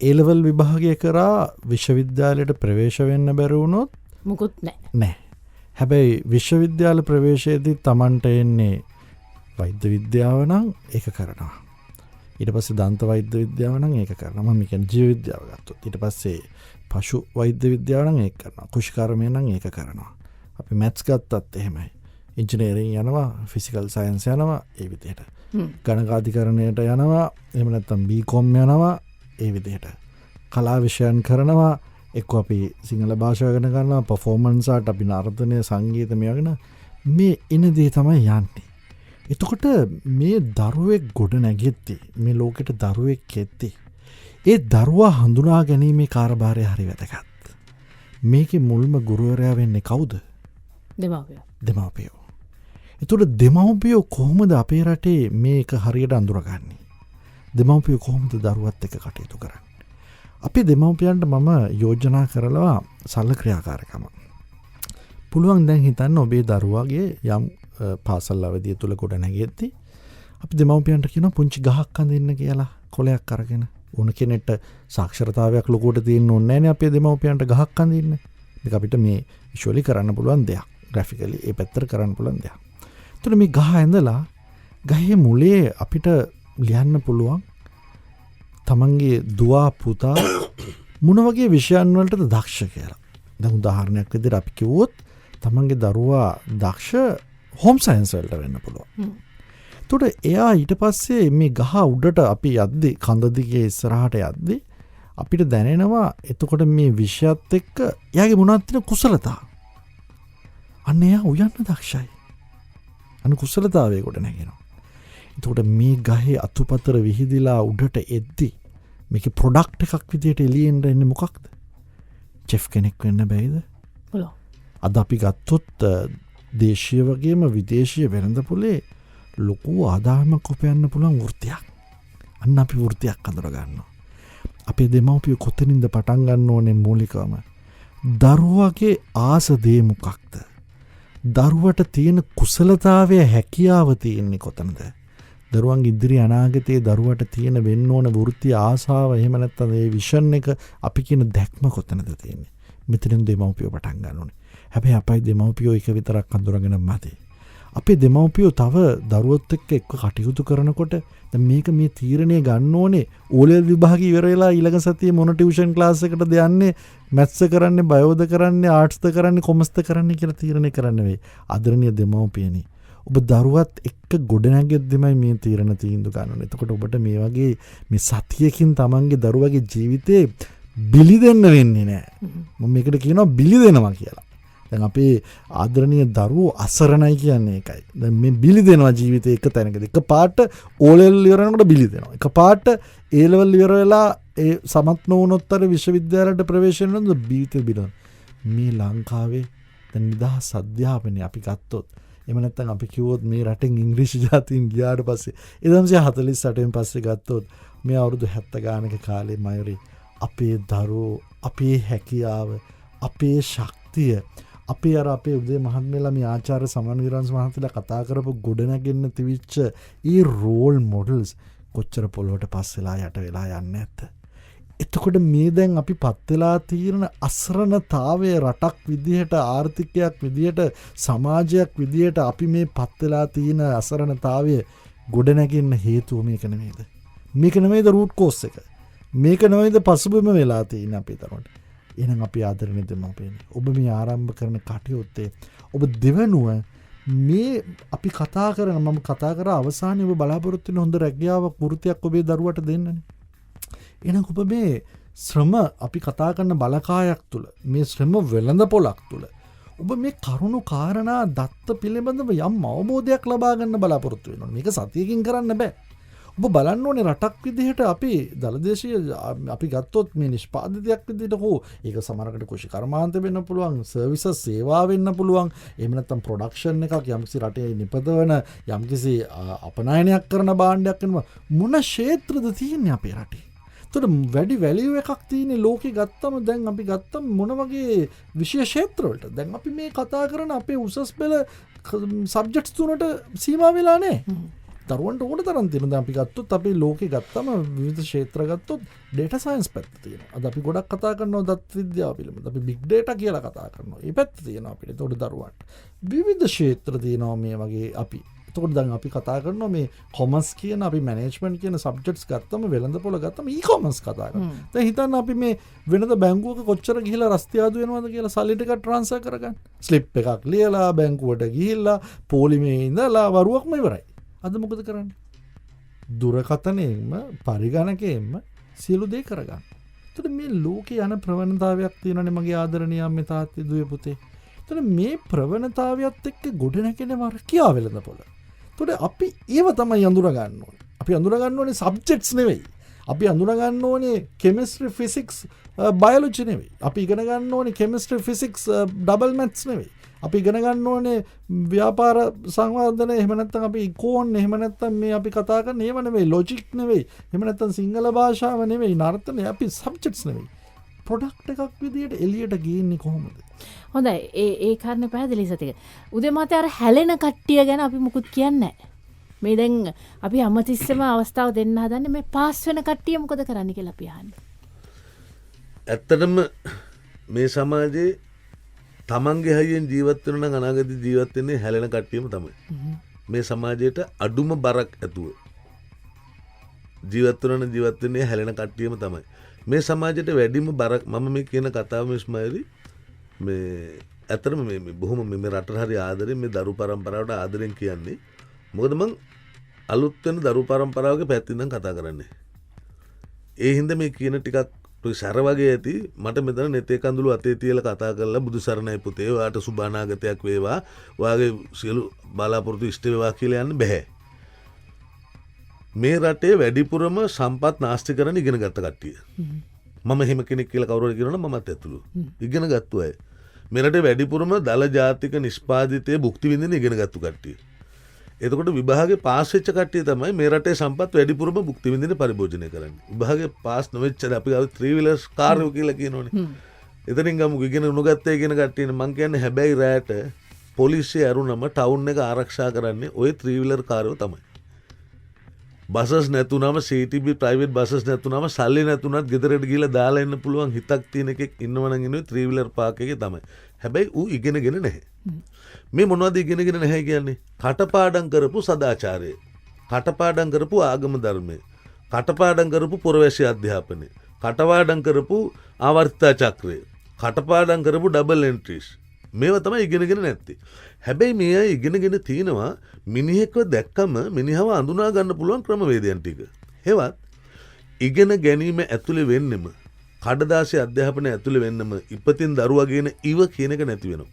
ඒ ලෙවල් විභාගය කරා විශ්වවිද්‍යාලයට ප්‍රවේශ වෙන්න බැරි වුණොත් මුකුත් නැහැ. හැබැයි විශ්වවිද්‍යාල ප්‍රවේශයේදී Tamanට එන්නේ වෛද්‍ය විද්‍යාව නම් ඒක කරනවා. ඊට පස්සේ දන්ත වෛද්‍ය විද්‍යාව නම් ඒක කරනවා. මම කියන්නේ ජීව විද්‍යාව ගත්තොත්. ඊට පස්සේ පශු වෛද්‍ය විද්‍යාව නම් ඒක කරනවා. කෘෂිකර්මය නම් ඒක කරනවා. අපි මැත්ස් ගත්තත් එහෙමයි. ඉංජිනේරින් යනවා, ෆිසිකල් සයන්ස් යනවා ඒ විදිහට. ගණකාධිකරණයට යනවා, එහෙම නැත්නම් බීකොම් යනවා ඒ විදිහට. කලා විෂයන් කරනවා, එක්ක අපි සිංහල භාෂාව ඉගෙන ගන්නවා, පර්ෆෝමන්ස් ආර්ට්, අපි නර්තනය, සංගීත මේ වගේ මේ එන දේ තමයි යන්නේ. එතකොට මේ දරුවෙක් ගොඩ නැගෙද්දී, මේ ලෝකෙට දරුවෙක් එද්දී, ඒ දරුවා හඳුනා ගැනීමේ කාර්යභාරය හරි වැදගත්. මේකේ මුල්ම ගුරුවරයා වෙන්නේ කවුද? දෙමව්පියෝ. එතකොට දෙමව්පියෝ කොහොමද අපේ රටේ මේක හරියට අඳුරගන්නේ? දෙමව්පියෝ කොහොමද දරුවත් එක්ක කටයුතු කරන්නේ? අපි දෙමව්පියන්ට මම යෝජනා කරලා සල්ල ක්‍රියාකාරකම. පුළුවන් දැන් හිතන්න ඔබේ දරුවාගේ යම් පාසල් අවධිය තුල ගොඩ නැගෙද්දී අපි දෙමව්පියන්ට කියනවා පුංචි ගහක් අඳින්න කියලා, කොලයක් අරගෙන. ඕන කෙනෙක්ට සාක්ෂරතාවයක් ලොකුවට තියෙන්න ඕනේ නැහැනේ අපේ දෙමව්පියන්ට ගහක් අඳින්න. මේක අපිට මේ විෂුවලි කරන්න පුළුවන් දෙයක්. ග්‍රැෆිකලි ඒ පැත්තට කරන්න පුළුවන් දෙයක්. එතකොට මේ ගහ ඇඳලා ගහේ මුලේ අපිට ලියන්න පුළුවන් තමන්ගේ දුවා පුතා මොන වගේ විෂයන් වලටද දක්ෂ කියලා. දැන් උදාහරණයක් විදිහට අපි කිව්වොත් තමන්ගේ දරුවා දක්ෂ හෝම් සයන්ස් වලට වෙන්න පුළුවන්. එතකොට එයා ඊට පස්සේ මේ ගහ උඩට අපි යද්දි, කඳ දිගේ ඉස්සරහට යද්දි අපිට දැනෙනවා එතකොට මේ විෂයත් එක්ක එයාගේ මොනවද තියෙන කුසලතා. අන්න එයා උයන්න දක්ෂයි. අන්න කුසලතාවයේ කොට නැගෙනවා. එතකොට මේ ගහේ අතුපතර විහිදිලා උඩට එද්දි මේකේ ප්‍රොඩක්ට් එකක් විදියට එළියෙන් එන්නේ මොකක්ද? චෙෆ් කෙනෙක් වෙන්න බැයිද? පුළුවන්. අද අපි ගත්තොත් දේශීය වගේම විදේශීය වෙළඳපොලේ ලොකු ආදායමක් උපයන්න පුළුවන් වෘත්තියක්. අන්න අපි වෘත්තියක් අඳුර ගන්නවා. අපේ දෙමව්පියෝ කොතනින්ද පටන් ගන්න ඕනේ මූලිකවම? දරුවගේ ආස දේ මොකක්ද? දරුවට තියෙන කුසලතාවය, හැකියාව තියෙන්නේ කොතනද? දරුවන්ගේ ඉදිරි අනාගතයේ දරුවට තියෙන වෙන්න ඕන වෘත්ති ආසාව, එහෙම නැත්නම් ඒ විෂන් එක, අපි කියන දැක්ම කොතනද තියෙන්නේ? මෙතනින් දෙමව්පියෝ පටන් ගන්න ඕනේ. හැබැයි අපයි දෙමව්පියෝ එක විතරක් අඳුරගෙන මැදේ. අපේ දෙමව්පියෝ තව දරුවොත් එක්ක කටයුතු කරනකොට දැන් මේක මේ තීරණය ගන්න ඕනේ ඕලෙවල් විභාගය ඉවර වෙලා ඊළඟ සතියේ මොන ටියුෂන් ක්ලාස් එකටද යන්නේ, මැත්ස් කරන්නේ, බයෝද කරන්නේ, ආර්ට්ස්ද කරන්නේ, කොමර්ස්ද කරන්නේ කියලා තීරණය කරන්න වෙයි. ආදරණීය දෙමව්පියනි, ඔබ දරුවත් එක්ක ගොඩනැගෙද්දිමයි මේ තීරණ තීන්දුව ගන්න ඕනේ. එතකොට ඔබට මේ වගේ මේ සතියකින් තමන්ගේ දරුවගේ ජීවිතේ බිලි දෙන්න වෙන්නේ නැහැ. මම මේකට කියනවා බිලි දෙනවා කියලා. දැන් අපේ ආදරණීය දරුවෝ අසරණයි කියන්නේ ඒකයි. දැන් මේ බිලි දෙනවා ජීවිතේ එක තැනකදී. එක පාට O level ඉවර වෙනකොට බිලි දෙනවා. එක පාට A level ඉවර වෙලා ඒ සමත් නොවුනොත් අර විශ්වවිද්‍යාලයට ප්‍රවේශ වෙනොත් ජීවිතේ බිලන. මේ ලංකාවේ දැන් නිදහස් අධ්‍යාපනය අපි ගත්තොත්, එහෙම නැත්නම් අපි කිව්වොත් මේ රටෙන් ඉංග්‍රීසි ජාතීන් ගියාට පස්සේ 1948න් පස්සේ ගත්තොත් මේ අවුරුදු 70 ගානක කාලේ මයුරි අපේ දරුවෝ, අපේ හැකියාව, අපේ ශක්තිය, අපේ අපේ උදේ මහත්මයලා මේ ආචාර්ය සමන් විරන්ස් මහත්තයලා කතා කරපු ගොඩනැගෙන්න තිවිච්ච ඒ රෝල් මොඩල්ස් කොච්චර පොළොවට පස්සෙලා යට වෙලා යන්නේ නැද්ද? එතකොට මේ දැන් අපි පත් වෙලා තියෙන අසරණතාවය, රටක් විදිහට, ආර්ථිකයක් විදිහට, සමාජයක් විදිහට අපි මේ පත් වෙලා තියෙන අසරණතාවය ගොඩනැගෙන්න හේතුව මේක නෙමෙයිද? මේක නෙමෙයිද රූට් කෝස් එක? මේක නෙමෙයිද පසුබිම වෙලා තියෙන අපේ තරමට? එහෙනම් අපි ආදරණීය දෙමව්පියනි, ඔබ මේ ආරම්භ කරන කටයුත්තේ ඔබ දෙවනුව මේ අපි කතා කරන, මම කතා කර අවසානයේ ඔබ බලාපොරොත්තු වෙන හොඳ රැකියාවක්, වෘත්තියක් ඔබේ දරුවට දෙන්නනේ. එහෙනම් ඔබ මේ ශ්‍රම, අපි කතා කරන බලකායක් තුල, මේ ශ්‍රම වෙළඳපොලක් තුල ඔබ මේ කරුණු කාරණා දත්ත පිළිබඳව යම් අවබෝධයක් ලබා ගන්න බලාපොරොත්තු වෙනවා. මේක සතියකින් කරන්න බෑ. ඔබ බලන්න ඕනේ රටක් විදිහට අපි දළදේශීය අපි ගත්තොත් මේ නිෂ්පාදිතයක් විදිහට හෝ ඒක සමහරකට කුෂි කර්මාන්ත වෙන්න පුළුවන්, සර්විසස් සේවා වෙන්න පුළුවන්, එහෙම නැත්නම් ප්‍රොඩක්ෂන් එකක් යම්කිසි රටේ නිපදවන යම්කිසි අපනයනයක් කරන භාණ්ඩයක් වෙනවා. මොන ක්ෂේත්‍රද තියෙන්නේ අපේ රටේ? එතකොට වැඩි වැලියු එකක් තියෙන්නේ ලෝකේ ගත්තම. දැන් අපි ගත්තම මොන වගේ විශේෂ ක්ෂේත්‍ර වලට? දැන් අපි මේ කතා කරන අපේ උසස් පෙළ සබ්ජෙක්ට්ස් තුනට සීමා වෙලා නැහැ. දරුවන්ට ඕන තරම් තියෙනවා. දැන් අපි ගත්තොත් අපි ලෝකේ ගත්තම විවිධ ක්ෂේත්‍ර ගත්තොත් ඩේටා සයන්ස් පැත්ත තියෙනවා. අද අපි ගොඩක් කතා කරනවා දත් විද්‍යාව පිළිබඳ. අපි බිග් ඩේටා කියලා කතා කරනවා. ඒ පැත්ත තියෙනවා අපිට. ඒතකොට දරුවන්ට විවිධ ක්ෂේත්‍ර තියෙනවා මේ වගේ අපි තොට දන් අපි කතා කරන මේ කොමස් කියන අපි මනේජ්මන්ට් කියන සබ්ජෙක්ට්ස් ගත්තම වෙළඳ පොළ ගත්තම ඊකොමර්ස් කතා කරනවා. දැන් හිතන්න අපි මේ වෙනද බැංකුවක කොච්චර ගිහිලා රස්තියාදු වෙනවද කියලා සල්ලි ටික ට්‍රාන්ස්ෆර් කරගන්න. ස්ලිප් එකක් ලියලා බැංකුවට ගිහිල්ලා පොලිමේ ඉඳලා වරුවක්ම ඉවරයි. අද මොකද කරන්නේ? දුරකථනයෙන්ම පරිගණකයෙන්ම සියලු දේ කරගන්න. එතකොට මේ ලෝකේ යන ප්‍රවණතාවයක් තියෙනනේ මගේ ආදරණීය අම්මේ තාත්තේ දුවේ පුතේ. එතකොට මේ ප්‍රවණතාවයත් එක්ක ගොඩනැගෙන වරකියා වෙළඳ පොළ. එතකොට අපි ඒව තමයි අඳුර ගන්න ඕනේ. අපි අඳුර ගන්න ඕනේ සබ්ජෙක්ට්ස් නෙවෙයි. අපි අඳුර ගන්න ඕනේ කෙමිස්ට්‍රි ෆිසික්ස් බයොලොජි නෙවෙයි. අපි ඉගෙන ගන්න ඕනේ කෙමිස්ට්‍රි ෆිසික්ස් ඩබල් මැත්ස් නෙවෙයි. අපි ඉගෙන ගන්න ඕනේ ව්‍යාපාර සංවර්ධන එහෙම නැත්නම් අපි ඉකෝන් එහෙම නැත්නම් මේ අපි කතා කරන ඒව නෙවෙයි ලොජික් නෙවෙයි එහෙම නැත්නම් සිංහල භාෂාව නෙවෙයි නර්තනය අපි සබ්ජෙක්ට්ස් නෙවෙයි ප්‍රොඩක්ට් එකක් විදියට එළියට ගේන්නේ කොහොමද? හොඳයි ඒ කාරණේ පැහැදිලි සතික. උදේ මාතේ අර හැලෙන කට්ටිය ගැන අපි මුකුත් කියන්නේ නැහැ. මේ දැන් අපි අමතිස්සම අවස්ථාව දෙන්න හදන්නේ මේ පාස් වෙන කට්ටිය මොකද කරන්නේ කියලා අපි අහන්නේ. ඇත්තටම මේ සමාජයේ තමන්ගේ හයියෙන් ජීවත් වෙන නම් අනාගත ජීවත් වෙන්නේ හැලෙන කට්ටියම තමයි. මේ සමාජයට අඩුම බරක් ඇතුව ජීවත් වෙන ජීවත් වෙන්නේ හැලෙන කට්ටියම තමයි. මේ සමාජයට වැඩිම බරක් මම මේ කියන කතාව ඉස්මායිලි මේ ඇත්තටම මේ බොහොම මේ රටට හරි ආදරෙන් මේ දරු පරම්පරාවට ආදරෙන් කියන්නේ. මොකද මං අලුත් වෙන දරු පරම්පරාවගේ පැත්තෙන් ඉඳන් කතා කරන්නේ. ඒ හින්දා මේ කියන ටිකක් සැර වගේ ඇති මට මෙතන නෙතේ කඳුළු අතේ තියලා කතා කරලා බුදු සරණයි පුතේ ඔයාට සුබ අනාගතයක් වේවා ඔයාගේ සියලු බලාපොරොත්තු ඉෂ්ට වේවා කියලා යන්න බෑ. මේ රටේ වැඩිපුරම සම්පත් නාස්ති කරන ඉගෙන ගත්ත කට්ටිය. මම එහෙම කෙනෙක් කියලා කවුරු හරි කියනවනම් මමත් ඇතුළු. ඉගෙන ගත්තු අය. මේ රටේ වැඩිපුරම දල ජාතික නිෂ්පාදිතයේ භුක්ති විඳින ඉගෙන ගත්තු කට්ටිය. එතකොට විභාගේ පාස් වෙච්ච කට්ටිය තමයි මේ රටේ සම්පත් වැඩිපුරම භුක්ති විඳින පරිභෝජනය කරන්නේ. විභාගේ පාස් නොවෙච්ච අපි ගාව 3 wheelers කාර්යෝ කියලා කියනෝනේ. එතනින් ගමු ඉගෙන නොගත්තේ කියන කට්ටියනේ මං කියන්නේ හැබැයි රැට පොලිසිය ඇරුණම ටවුන් එක ආරක්ෂා කරන්නේ ওই 3 wheeler කාර්යෝ තමයි. බසස් නැතුනම CTB ප්‍රයිවට් බසස් නැතුනම සල්ලි නැතුනත් ගෙදරට ගිහලා දාලා එන්න පුළුවන් හිතක් තියෙන එකෙක් ඉන්නවනම් ඉන්නේ 3 wheeler පාක් එකේ තමයි. හැබැයි ඌ ඉගෙනගෙන නැහැ. මේ මොනවද ඉගෙනගෙන නැහැ කියන්නේ? කටපාඩම් කරපු සදාචාරය, කටපාඩම් කරපු ආගම ධර්මය, කටපාඩම් කරපු පුරවැසි අධ්‍යාපනය, කටපාඩම් කරපු ආවර්තිතා චක්‍රය, කටපාඩම් කරපු ඩබල් එන්ට්‍රීස්. මේවා තමයි ඉගෙනගෙන නැත්තේ. හැබැයි මේ අය ඉගෙනගෙන තිනවා මිනිහෙක්ව දැක්කම මිනිහව අඳුනා ගන්න පුළුවන් ක්‍රමවේදයන් ටික. හෙවත් ඉගෙන ගැනීම ඇතුලේ වෙන්නෙම කඩදාසි අධ්‍යාපනය ඇතුලේ වෙන්නම ඉපතින් දරුවා කියන ඉව කියන එක නැති වෙනවා.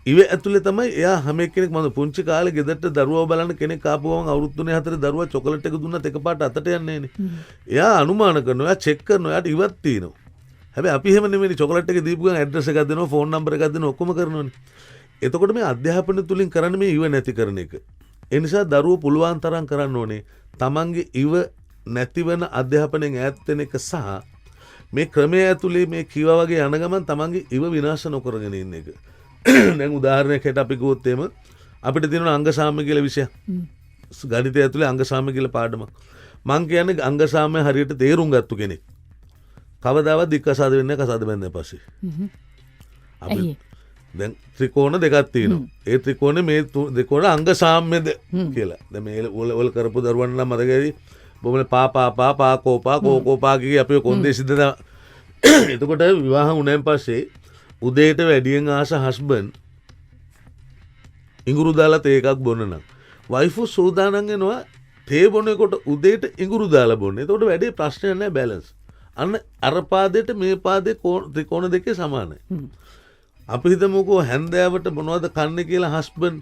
ඉව ඇතුලේ තමයි එයා හැම කෙනෙක් මම පුංචි කාලේ ගෙදරට දරුවව බලන්න කෙනෙක් ආපු ගමන් අවුරුදු 3-4 දරුවා චොකලට් එක දුන්නත් එකපාරට අතට යන්නේ නෑනේ. එයා අනුමාන කරනවා, එයා චෙක් කරනවා, එයාට ඉවක් තියෙනවා. හැබැයි අපි එහෙම නෙමෙයි චොකලට් එක දීපු ගමන් ඇඩ්‍රස් එකක් දෙනවා, ෆෝන් නම්බර් එකක් දෙනවා, ඔක්කොම කරනවනේ. එතකොට මේ අධ්‍යාපනය තුලින් කරන්නේ මේ ඉව නැති කරන එක. ඒ නිසා දරුවෝ පුළුවන් තරම් කරන්න ඕනේ තමන්ගේ ඉව නැති වෙන අධ්‍යාපනයෙන් ඈත් වෙන එක සහ මේ ක්‍රමය ඇතුලේ මේ කීවා වගේ යන ගමන් තමන්ගේ ඉව විනාශ නොකරගෙන ඉන්න එක. දැන් උදාහරණයක් හිට අපි ගොත් එම අපිට තියෙන අංග සාම්‍ය කියලා විෂයක්. ගණිතය ඇතුලේ අංග සාම්‍ය කියලා පාඩමක්. මං කියන්නේ අංග සාම්‍ය හරියට තේරුම් ගත්තු කෙනෙක්. කවදාවත් දික්කසාද වෙන්නේ නැහැ කසාද බැඳලා පස්සේ. අපි දැන් ත්‍රිකෝණ දෙකක් තියෙනවා. ඒ ත්‍රිකෝණේ මේ දෙකෝණ අංග සාම්‍යද කියලා. දැන් මේ වල කරපු දරුවන් නම් මතකයි. බොමල පා කෝපා කිය අපි කොන්දේ සිද්ධ දා. එතකොට විවාහ වුණාන් පස්සේ උදේට වැඩියෙන් ආස හස්බන්ඩ් ඉඟුරු දාලා තේ එකක් බොන්න නම් වයිෆ් සූදානම් වෙනවා තේ බොනකොට උදේට ඉඟුරු දාලා බොන්න. එතකොට වැඩේ ප්‍රශ්නයක් නැහැ බැලන්ස්. අන්න අර පාදයට මේ පාදේ ත්‍රිකෝණ දෙකේ සමානයි. අපි හිතමුකෝ හැන්දෑවට මොනවද කන්නේ කියලා හස්බන්ඩ්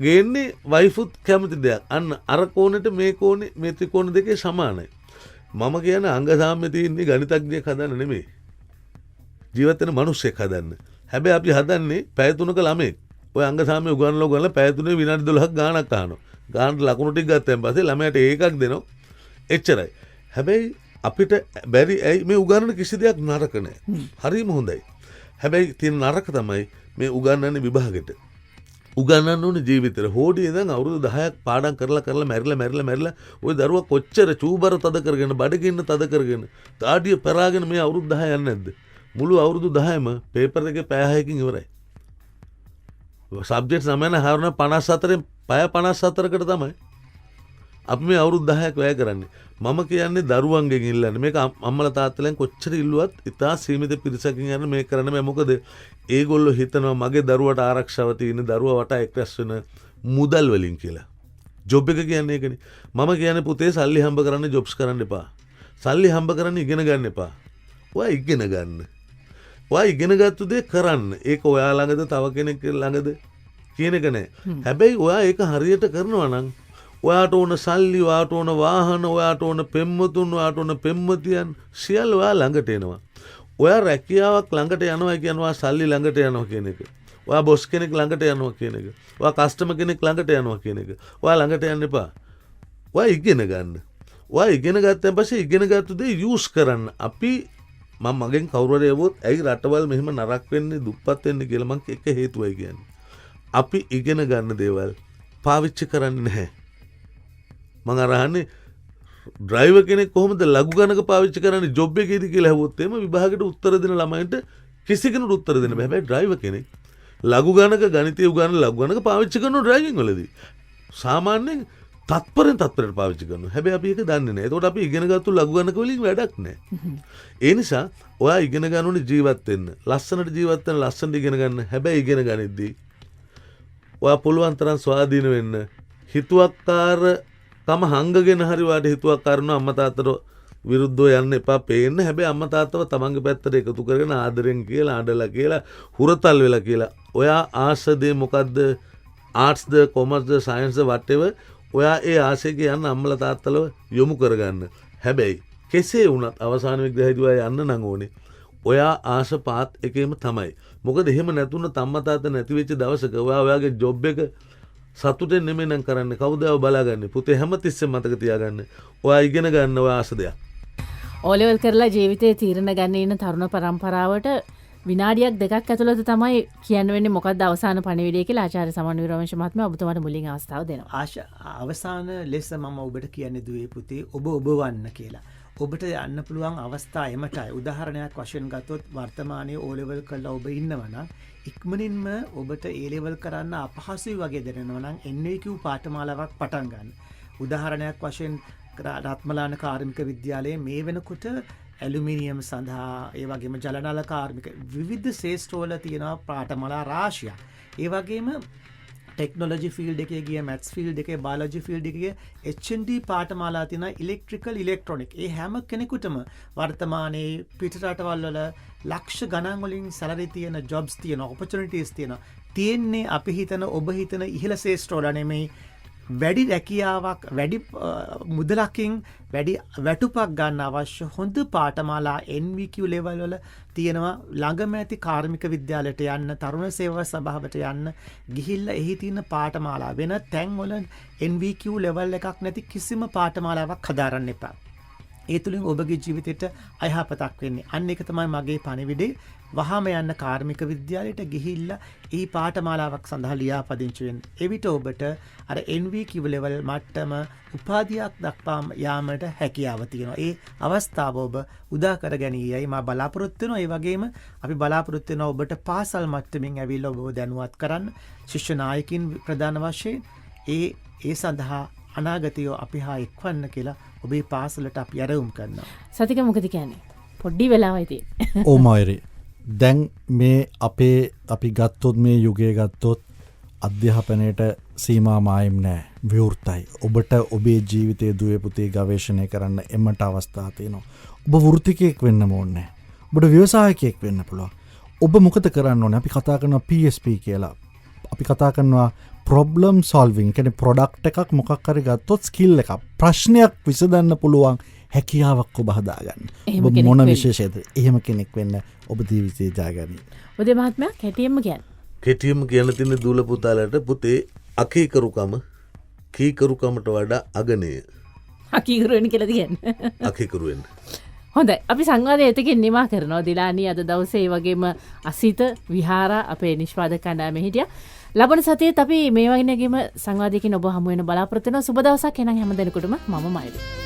ගේන්නේ වයිෆුත් කැමති දෙයක්. අන්න අර කෝණයට මේ කෝණේ මේ ත්‍රිකෝණ දෙකේ සමානයි. මම කියන අංග සාම්‍ය තියෙන්නේ ගණිතඥයෙක් හදන්න නෙමෙයි. ජීවත් වෙන මිනිස්සෙක් හදන්න. හැබැයි අපි හදන්නේ පැය 3ක ළමෙක්. ඔය අංග සාම්‍ය උගන්වලා පැය 3 විනාඩි 12ක් ගාණක් අහනවා. ගානට ලකුණු ටික ගත්තන් පස්සේ ළමයාට ඒකක් දෙනවා. එච්චරයි. හැබැයි අපිට බැරි ඇයි මේ උගන්වන කිසි දෙයක් නරක නෑ. හරිම හොඳයි. හැබැයි තියෙන නරක තමයි මේ උගන්වන්නේ විභාගෙට. උගන්වන්න ඕනේ ජීවිතේට. හොඩියේ ඉඳන් අවුරුදු 10ක් පාඩම් කරලා මැරිලා ওই දරුවා කොච්චර චූබර තද කරගෙන බඩගින්න තද කරගෙන තාඩිය පෙරාගෙන මේ අවුරුදු 10 යන්නේ නැද්ද? මුළු අවුරුදු 10ම පේපර් එකේ පැය 6කින් ඉවරයි. සබ්ජෙක්ට් 9 හරන 54 පැය 54කට තමයි අපි මේ අවුරුදු 10ක් වැය කරන්නේ. මම කියන්නේ දරුවන්ගෙන් ඉල්ලන්නේ මේක අම්මලා තාත්තලාෙන් කොච්චර ඉල්ලුවත් ඉතා සීමිත පිරිසකින් යන මේක කරන්න බෑ. මොකද ඒගොල්ලෝ හිතනවා මගේ දරුවට ආරක්ෂාව තියෙන දරුවා වටා එක්රැස් වෙන මුදල් වලින් කියලා. ජොබ් එක කියන්නේ ඒකනේ. මම කියන්නේ පුතේ සල්ලි හම්බ කරන්න ජොබ්ස් කරන්න එපා. සල්ලි හම්බ කරන්න ඉගෙන ගන්න එපා. ඔයා ඉගෙන ගන්න. ඔයා ඉගෙන ගත්ත දේ කරන්න. ඒක ඔයා ළඟද තව කෙනෙක් ළඟද කියන එක නෑ. හැබැයි ඔයා ඒක හරියට කරනවා නම් ඔයාට ඕන සල්ලි, ඔයාට ඕන වාහන, ඔයාට ඕන පෙම්වතුන්, ඔයාට ඕන පෙම්වතියන් සියල්ල ඔයා ළඟට එනවා. ඔයා රැකියාවක් ළඟට යනවා කියනවා සල්ලි ළඟට යනවා කියන එක. ඔයා බොස් කෙනෙක් ළඟට යනවා කියන එක. ඔයා කස්ටමර් කෙනෙක් ළඟට යනවා කියන එක. ඔයා ළඟට යන්න එපා. ඔයා ඉගෙන ගන්න. ඔයා ඉගෙන ගත්තන් පස්සේ ඉගෙන ගත්ත දේ යූස් කරන්න. අපි මම මගෙන් කවුරු හරි එවොත් ඇයි රටවල් මෙහෙම නරක වෙන්නේ දුප්පත් වෙන්නේ කියලා මං එක හේතුවයි කියන්නේ. අපි ඉගෙන ගන්න දේවල් පාවිච්චි කරන්නේ නැහැ. මං අරහන්නේ ඩ්‍රයිවර් කෙනෙක් කොහොමද ලඝු ගණක පාවිච්චි කරන්නේ ජොබ් එකේදී කියලා අහුවොත් එimhe විභාගෙට උත්තර දෙන ළමයින්ට කිසි කෙනෙකුට උත්තර දෙන්න බෑ. හැබැයි ඩ්‍රයිවර් කෙනෙක් ලඝු ගණක ගණිතය උගන්වන ලඝු ගණක පාවිච්චි කරන ඩ්‍රයිවිං වලදී සාමාන්‍යයෙන් තත්පරෙන් පාවිච්චි කරනවා. හැබැයි අපි ඒක දන්නේ නැහැ. ඒකට අපි ඉගෙන ගත්තු ලඝු ගණක වලින් වැඩක් නැහැ. ඒ නිසා ඔයා ඉගෙන ගන්න ඕනේ ජීවත් වෙන්න. ලස්සනට ජීවත් වෙන්න ලස්සනට ඉගෙන ගන්න. හැබැයි ඉගෙන ගනිද්දී ඔයා පුළුවන් තරම් ස්වාධීන වෙන්න. හිතුවක්කාර තම හංගගෙන හරි වාට හිතුවක් කරනවා අම්මා තාත්තට විරුද්ධව යන්න එපා පේන්න. හැබැයි අම්මා තාත්තව තමන්ගේ පැත්තට එකතු කරගෙන ආදරෙන් කියලා අඬලා කියලා හුරතල් වෙලා කියලා ඔයා ආස දේ මොකද්ද ආර්ට්ස්ද කොමර්ස්ද සයන්ස්ද whatever ඔයා ඒ ආසෙක යන්න අම්මලා තාත්තලව යොමු කරගන්න. හැබැයි කෙසේ වුණත් අවසාන විග්‍රහයේදී ඔයා යන්න නම් ඕනේ ඔයා ආස පාත් එකේම තමයි. මොකද එහෙම නැතුණත් අම්මා තාත්තා නැති වෙච්ච දවසක ඔයාගේ ජොබ් එක සතුටෙන් නෙමෙයි නම් කරන්නේ. කවුද ඔය බලාගන්නේ? පුතේ හැමතිස්සෙම මතක තියාගන්න. ඔයා ඉගෙන ගන්න ඔය ආස දෙයක්. ඕලෙවල් කරලා ජීවිතේ තීරණ ගන්න ඉන්න තරුණ පරම්පරාවට විනාඩියක් දෙකක් ඇතුළත තමයි කියන්න වෙන්නේ මොකක්ද අවසාන පණිවිඩය කියලා ආචාර්ය සමන් විරවංශ මහත්මයා ඔබතුමාට මුලින් අවස්ථාව දෙනවා. අවසාන ලෙස මම ඔබට කියන්නේ දුවේ පුතේ ඔබ වන්න කියලා. ඔබට යන්න පුළුවන් අවස්ථා එමටයි. උදාහරණයක් වශයෙන් ගත්තොත් වර්තමානයේ O level කරලා ඔබ ඉන්නවා නම් ඉක්මනින්ම ඔබට A level කරන්න අපහසුයි වගේ දැනෙනවා නම් NVQ පාඨමාලාවක් පටන් ගන්න. උදාහරණයක් වශයෙන් රත්මලාන කාර්මික විද්‍යාලයේ මේ වෙනකොට ඇලුමිනියම් සඳහා ඒ වගේම ජලනල කාර්මික විවිධ ශේෂ්ත්‍රවල තියෙන පාඨමාලා රාශියක්. ඒ වගේම ටෙක්නොලොජි ෆීල්ඩ් එකේ ගිය මැත්ස් ෆීල්ඩ් එකේ බයොලොජි ෆීල්ඩ් එකේ HND පාඨමාලා තියෙන ඉලෙක්ට්‍රිකල් ඉලෙක්ට්‍රොනික ඒ හැම කෙනෙකුටම වර්තමානයේ පිට රටවල් වල ලක්ෂ ගණන් වලින් සැලරි තියෙන ජොබ්ස් තියෙන ඔපචුනිටිස් තියෙන්නේ අපි හිතන ඔබ හිතන ඉහළ ශේෂ්ත්‍රවල නෙමෙයි. වැඩි රැකියාවක් වැඩි මුදලකින් වැඩි වැටුපක් ගන්න අවශ්‍ය හොඳ පාඨමාලා NVQ level වල තියෙනවා. ළඟම ඇති කාර්මික විද්‍යාලයට යන්න තරුණ සේවා සභාවට යන්න ගිහිල්ලා එහි තියෙන පාඨමාලා වෙන තැන්වල NVQ level එකක් නැති කිසිම පාඨමාලාවක් හදාරන්න එපා. ඒ තුලින් ඔබගේ ජීවිතයට අයහපතක් වෙන්නේ. අන්න ඒක තමයි මගේ පණිවිඩේ. වහාම යන්න කාර්මික විද්‍යාලයට ගිහිල්ලා ඒ පාඨමාලාවක් සඳහා ලියාපදිංචි වෙන්න. එවිට ඔබට අර NVQ level මට්ටම උපාධියක් දක්වා යාමට හැකියාව තියෙනවා. ඒ අවස්ථාව ඔබ උදා කර ගැනීමයි මා බලාපොරොත්තු වෙනවා. ඒ වගේම අපි බලාපොරොත්තු වෙනවා ඔබට පාසල් මට්ටමින් ඇවිල්ලා ඔබව දැනුවත් කරන්න ශිෂ්‍ය නායකින් ප්‍රධාන වශයෙන් ඒ සඳහා අනාගතය අපි හා එක්වන්න කියලා ඔබේ පාසලට අපි ඇරවුම් කරනවා. සතික මොකද කියන්නේ? පොඩ්ඩි වෙලාවයි තියෙන්නේ. ඕමයිරි. දැන් මේ අපේ අපි ගත්තොත් මේ යුගය ගත්තොත් අධ්‍යාපනයට සීමා මායිම් නෑ විවෘතයි. ඔබට ඔබේ ජීවිතයේ දුවේ පුතේ ගවේෂණය කරන්න එමට අවස්ථා තියෙනවා. ඔබ වෘත්තිකයෙක් වෙන්න ඕනේ. ඔබට ව්‍යවසායකයෙක් වෙන්න පුළුවන්. ඔබ මොකද කරන්න ඕනේ? අපි කතා කරනවා PSP කියලා. අපි කතා කරනවා problem solving. කියන්නේ product එකක් මොකක් හරි ගත්තොත් skill එකක්. ප්‍රශ්නයක් විසඳන්න පුළුවන් හැකියාවක් ඔබ හදාගන්න. ඔබ මොන විශේෂයද? එහෙම කෙනෙක් වෙන්න ඔබ ජීවිතේ ජයගනි. උදේ මහත්මයා කෙටියෙන්ම කියන්නේ. කෙටියෙන්ම කියන්න තියෙන දූල පුතාලට පුතේ අකීකරුකම කීකරුකමට වඩා අගනය. අකීකරු වෙන්න කියලා කියන්නේ. අකීකරු වෙන්න. හොඳයි. අපි සංවාදය එතකින් නිමා කරනවා. දිලානි අද දවසේ වගේම අසිත විහාරා අපේ නිෂ්පාදක කණ්ඩායමේ හිටියා. ලබන සතියේත් අපි මේ වගේම සංවාදයකින් ඔබ හමු වෙන බලාපොරොත්තු වෙනවා. සුබ දවසක් එනං හැම දිනෙකටම මම මයිලි.